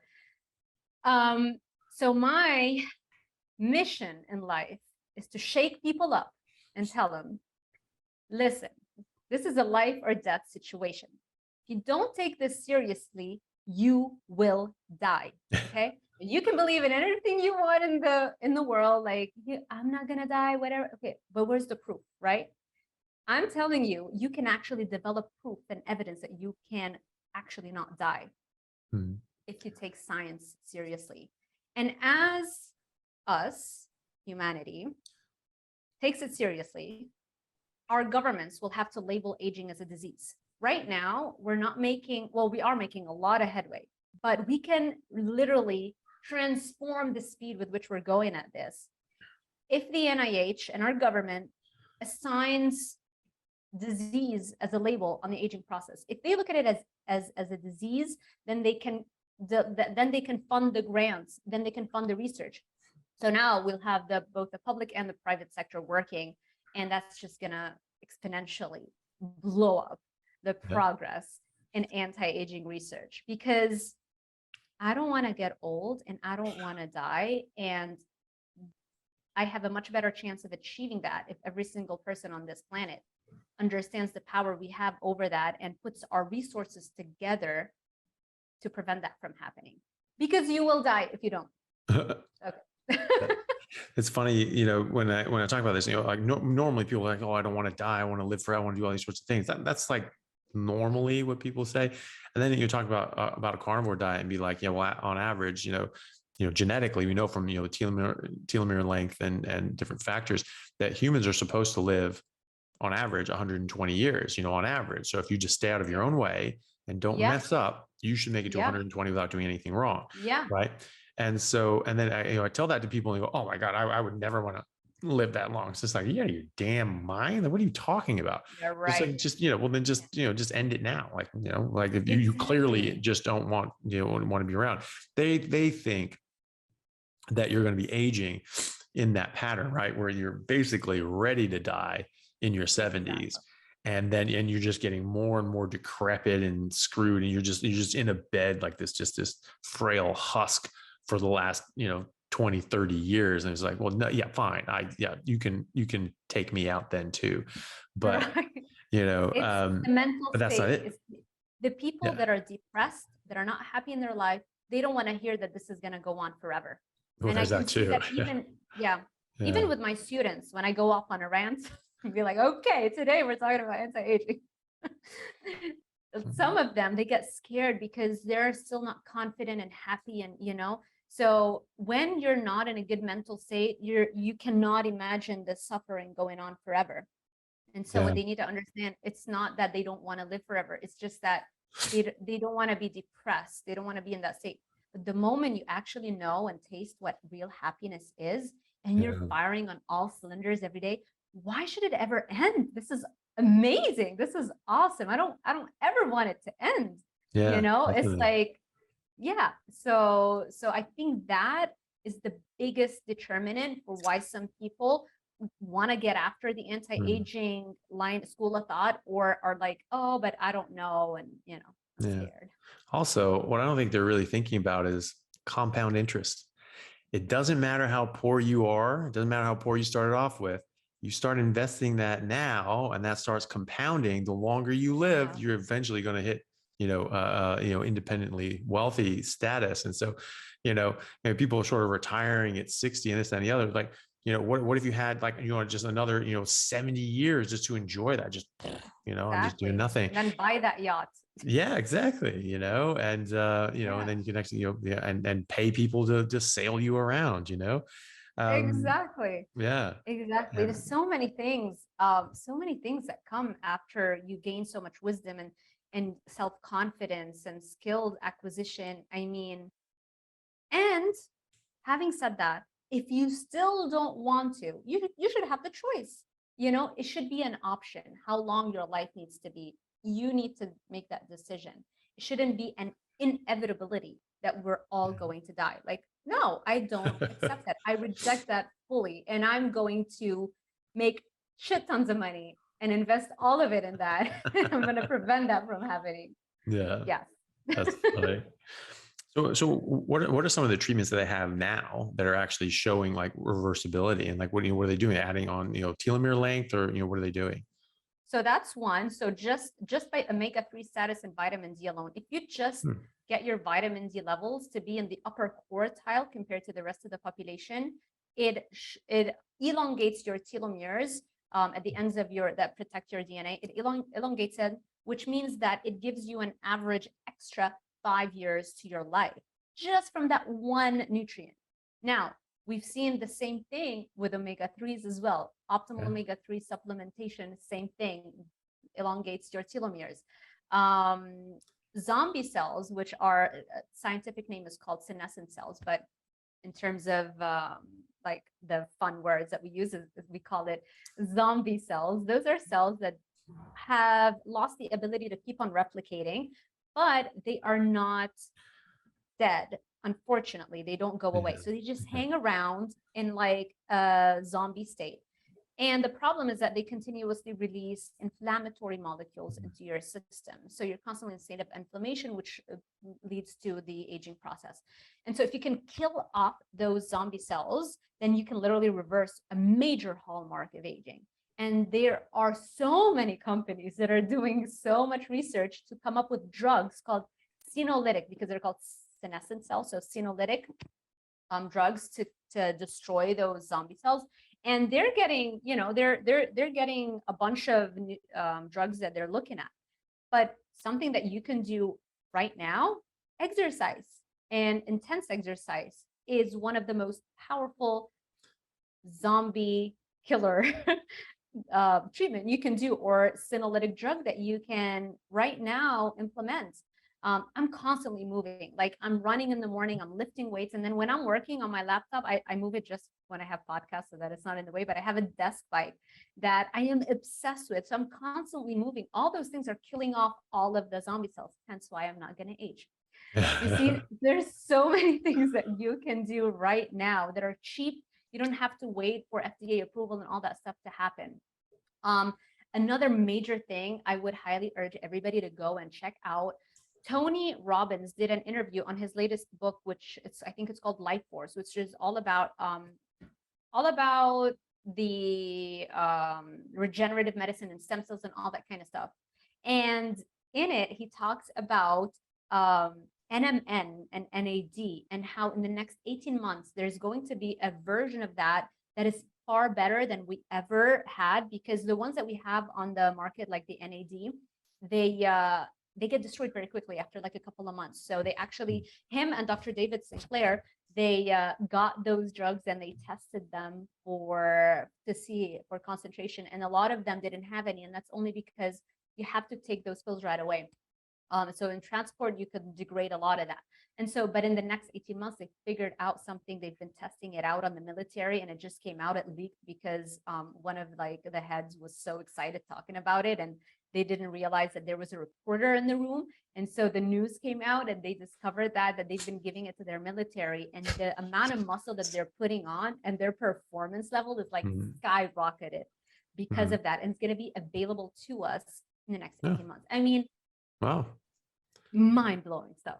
so my mission in life is to shake people up and tell them, listen, this is a life or death situation. If you don't take this seriously, you will die. Okay. You can believe in anything you want in the world, like I'm not gonna die, whatever. Okay, but where's the proof, right? I'm telling you, you can actually develop proof and evidence that you can actually not die if you take science seriously. And as us, humanity, takes it seriously, our governments will have to label aging as a disease. Right now, we're not making, well, we are making a lot of headway, but we can literally transform the speed with which we're going at this. If the NIH and our government assigns disease as a label on the aging process, if they look at it as a disease, then they can fund the grants, then they can fund the research. So now we'll have both the public and the private sector working, and that's just gonna exponentially blow up the progress in anti-aging research, because I don't want to get old and I don't want to die, and I have a much better chance of achieving that if every single person on this planet understands the power we have over that and puts our resources together to prevent that from happening. Because you will die if you don't. Okay. It's funny, you know, when I talk about this, you know, like normally people are like, oh, I don't want to die, I want to live forever, I want to do all these sorts of things. That's like normally what people say. And then you talk about a carnivore diet and be like, yeah, well, on average, you know, genetically, we know from, you know, telomere length and different factors that humans are supposed to live on average 120 years, you know, on average. So if you just stay out of your own way and don't mess up, you should make it to 120 without doing anything wrong. Yeah. Right. And so, and then I tell that to people and they go, oh my God, I would never want to live that long. It's just like, yeah, your damn mind. What are you talking about? Yeah, right. It's like, just, you know, well then just, you know, just end it now. Like, you know, like if you clearly just don't want, you know, want to be around, they think that you're going to be aging in that pattern, right? Where you're basically ready to die in your 70s. Exactly. And you're just getting more and more decrepit and screwed. And you're just in a bed like this frail husk for the last, you know, 20, 30 years. And it's like, well, no, yeah, fine. You can take me out then too. But, right. You know, the mental but that's state not it. Is the people that are depressed, that are not happy in their life, they don't want to hear that this is going to go on forever. Well, and I can see that even with my students, when I go off on a rant, be like, okay, today we're talking about anti-aging. Some of them, they get scared because they're still not confident and happy, and you know, so when you're not in a good mental state, you cannot imagine the suffering going on forever. And so what they need to understand, it's not that they don't want to live forever, it's just that they don't want to be depressed, they don't want to be in that state. But the moment you actually know and taste what real happiness is, and you're firing on all cylinders every day, why should it ever end? This is amazing. This is awesome. I don't ever want it to end. You know, definitely. It's like, so I think that is the biggest determinant for why some people want to get after the anti-aging school of thought, or are like, oh, but I don't know, and you know, I'm scared. Also, what I don't think they're really thinking about is compound interest. It doesn't matter how poor you are. It doesn't matter how poor you started off with. You start investing that now, and that starts compounding. The longer you live, you're eventually going to hit, independently wealthy status. And so, people are sort of retiring at 60 and this, that, and the other. Like, what if you had just another, 70 years just to enjoy that, just, and just do nothing. And then buy that yacht. Yeah, exactly. And then you can actually, and pay people to sail you around, Exactly. Yeah. Exactly. There's so many things that come after you gain so much wisdom and self-confidence and skilled acquisition. I mean, and having said that, if you still don't want to, you should have the choice. It should be an option how long your life needs to be. You need to make that decision. It shouldn't be an inevitability that we're all going to die. Like, no, I don't accept that. I reject that fully. And I'm going to make shit tons of money and invest all of it in that. I'm going to prevent that from happening. Yeah. Yes. That's funny. So what are some of the treatments that they have now that are actually showing like reversibility, and like what are they doing? Adding on, telomere length, or, what are they doing? So that's one. So just by omega-3 status and vitamin D alone, if you just get your vitamin D levels to be in the upper quartile compared to the rest of the population, it elongates your telomeres at the ends of that protect your DNA. It elongates it, which means that it gives you an average extra 5 years to your life just from that one nutrient. Now, We've seen the same thing with omega-3s as well. Optimal omega-3 supplementation, same thing, elongates your telomeres. Zombie cells, which are, scientific name is called senescent cells, but in terms of like the fun words that we use, we call it zombie cells. Those are cells that have lost the ability to keep on replicating, but they are not dead. Unfortunately, they don't go away. So they just hang around in like a zombie state. And the problem is that they continuously release inflammatory molecules into your system. So you're constantly in a state of inflammation, which leads to the aging process. And so if you can kill off those zombie cells, then you can literally reverse a major hallmark of aging. And there are so many companies that are doing so much research to come up with drugs called senolytic, because they're called senescent cells, so senolytic drugs to destroy those zombie cells. And they're getting, you know, they're getting a bunch of drugs that they're looking at. But something that you can do right now, exercise, and intense exercise is one of the most powerful zombie killer treatment you can do, or senolytic drug that you can right now implement. I'm constantly moving. Like I'm running in the morning, I'm lifting weights. And then when I'm working on my laptop, I move it just when I have podcasts so that it's not in the way, but I have a desk bike that I am obsessed with. So I'm constantly moving. All those things are killing off all of the zombie cells. Hence why I'm not going to age. You see, there's so many things that you can do right now that are cheap. You don't have to wait for FDA approval and all that stuff to happen. Another major thing I would highly urge everybody to go and check out. Tony Robbins did an interview on his latest book, which I think it's called Life Force, which is all about the regenerative medicine and stem cells and all that kind of stuff. And in it, he talks about NMN and NAD, and how in the next 18 months, there's going to be a version of that is far better than we ever had, because the ones that we have on the market, like the NAD, they get destroyed very quickly after like a couple of months. So they actually, him and Dr. David Sinclair, they got those drugs and they tested them to see for concentration. And a lot of them didn't have any. And that's only because you have to take those pills right away. So in transport, you could degrade a lot of that. And so, but in the next 18 months, they figured out something. They've been testing it out on the military, and it just came out. It leaked because one of like the heads was so excited talking about it, and they didn't realize that there was a reporter in the room. And so the news came out, and they discovered that they've been giving it to their military, and the amount of muscle that they're putting on and their performance level is like skyrocketed because of that. And it's going to be available to us in the next 18 months. I mean, wow. Mind-blowing stuff.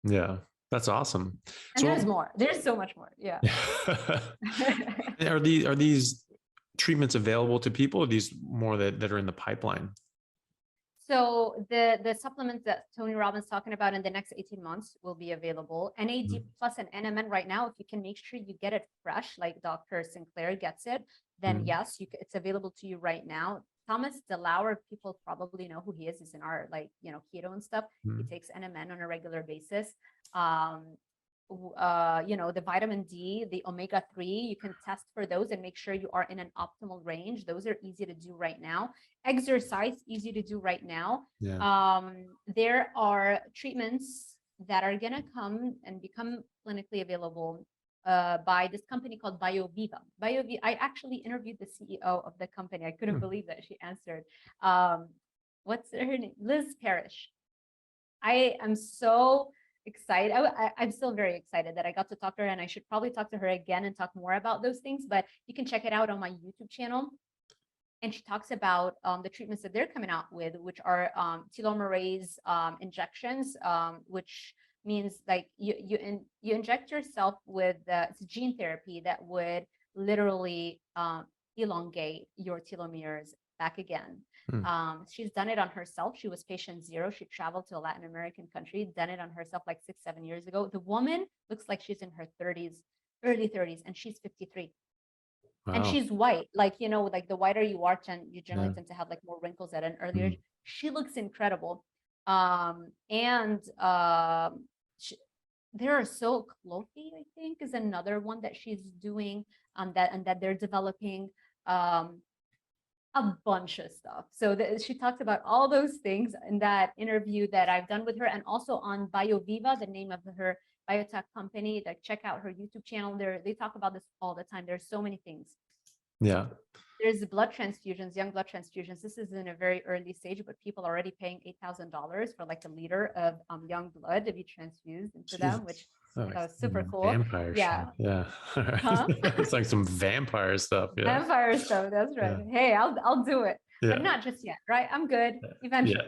Yeah, that's awesome. And so, there's more. There's so much more. Yeah. Are these treatments available to people? Or are these more that are in the pipeline? So the supplements that Tony Robbins talking about in the next 18 months will be available. NAD plus and NMN right now, if you can make sure you get it fresh, like Dr. Sinclair gets it, then yes, it's available to you right now. Thomas DeLauer, people probably know who he is. He's in our keto and stuff. He takes NMN on a regular basis. The vitamin D, the omega-3, you can test for those and make sure you are in an optimal range. Those are easy to do right now. Exercise, easy to do right now. Yeah. There are treatments that are going to come and become clinically available by this company called BioViva. I actually interviewed the CEO of the company. I couldn't believe that she answered. What's her name? Liz Parrish. I am so excited. I'm still very excited that I got to talk to her, and I should probably talk to her again and talk more about those things, but you can check it out on my YouTube channel. And she talks about the treatments that they're coming out with, which are telomerase injections, which means like you inject yourself with it's gene therapy that would literally elongate your telomeres back again. She's done it on herself. She was patient 0. She traveled to a Latin American country, done it on herself like 6-7 years ago. The woman looks like she's in her 30s, early 30s, and she's 53. Wow. And she's white, like, like the whiter you are, you generally tend to have like more wrinkles at an earlier age. She looks incredible. there are so Clofi, I think, is another one that she's doing that they're developing a bunch of stuff. So she talked about all those things in that interview that I've done with her, and also on BioViva, the name of her biotech company. Like, check out her YouTube channel. They talk about this all the time. There's so many things. Yeah. There's blood transfusions, young blood transfusions. This is in a very early stage, but people are already paying $8,000 for like a liter of young blood to be transfused into them, which was super cool. Vampire shit. Yeah. Huh? It's like some vampire stuff. Yeah. Vampire stuff. That's right. Yeah. Hey, I'll do it, but not just yet, right? I'm good. Eventually.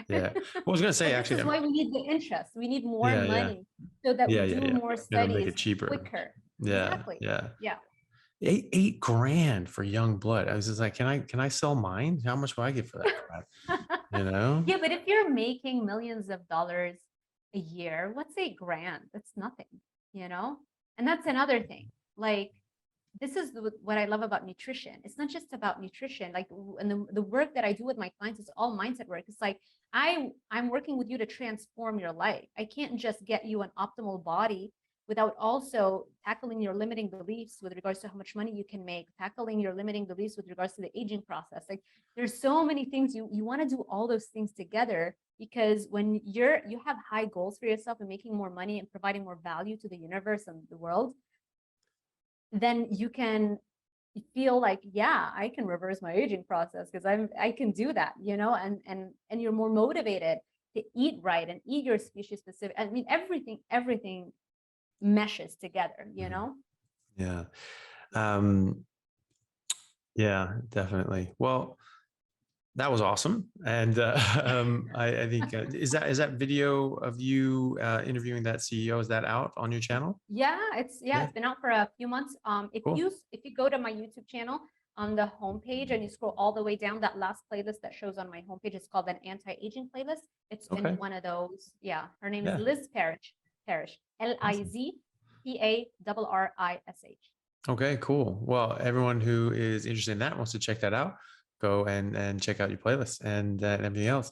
Yeah. Well, I was gonna say, actually, this is why we need the interest. We need more money so that we do more studies. It'll make it cheaper. Quicker. Yeah. Exactly. Yeah. Yeah. $8 grand for young blood. I was just like, can I sell mine? How much will I get for that? You know? Yeah, but if you're making millions of dollars a year, what's $8 grand? That's nothing, you know? And that's another thing. Like, this is what I love about nutrition. It's not just about nutrition. Like, and the work that I do with my clients is all mindset work. It's like, I'm working with you to transform your life. I can't just get you an optimal body without also tackling your limiting beliefs with regards to how much money you can make, tackling your limiting beliefs with regards to the aging process. Like, there's so many things you want to do all those things together, because when you have high goals for yourself and making more money and providing more value to the universe and the world, then you can feel like, yeah, I can reverse my aging process because I can do that, you know, and you're more motivated to eat right and eat your species specific. I mean, everything meshes together, you know? Yeah. Yeah, definitely. Well, that was awesome. And I think, is that video of you interviewing that CEO, is that out on your channel? Yeah, it's been out for a few months. If you go to my YouTube channel, on the homepage and you scroll all the way down, that last playlist that shows on my homepage is called an anti-aging playlist. It's in one of those. Yeah, her name is Liz Parrish. LizParrish. Okay, cool. Well, everyone who is interested in that, wants to check that out, go and check out your playlist and everything else.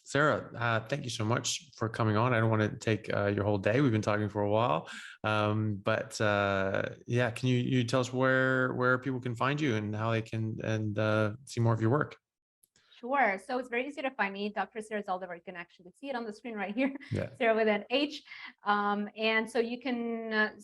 Sarah, thank you so much for coming on. I don't want to take your whole day. We've been talking for a while, but yeah, can you tell us where people can find you and how they can see more of your work? Sure. So it's very easy to find me, Dr. Sarah Zaldivar. You can actually see it on the screen right here. Yeah. Sarah with an H. And so you can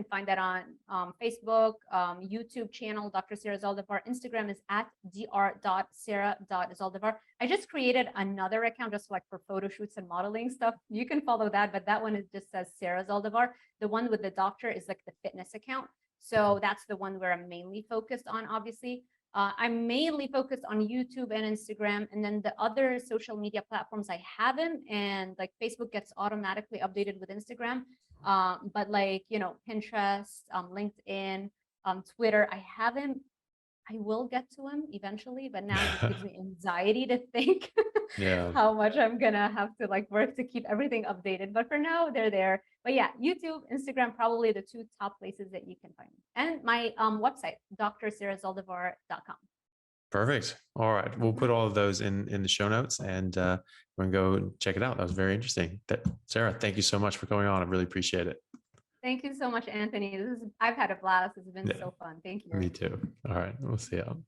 find that on Facebook, YouTube channel, Dr. Sarah Zaldivar. Instagram is at dr.sarah.zaldivar. I just created another account just like for photo shoots and modeling stuff. You can follow that, but that one just says Sarah Zaldivar. The one with the doctor is like the fitness account. So that's the one where I'm mainly focused on, obviously. I'm mainly focused on YouTube and Instagram, and then the other social media platforms I haven't, and like Facebook gets automatically updated with Instagram. But like, you know, Pinterest, LinkedIn, Twitter, I haven't. I will get to them eventually, but now it gives me anxiety to think how much I'm gonna have to like work to keep everything updated. But for now, they're there. But yeah, YouTube, Instagram, probably the two top places that you can find me. And my website, drsarahzaldivar.com. Perfect. All right. We'll put all of those in the show notes, and we can go check it out. That was very interesting. Sarah, thank you so much for going on. I really appreciate it. Thank you so much, Anthony. I've had a blast. It's been so fun. Thank you. Me too. All right. We'll see you.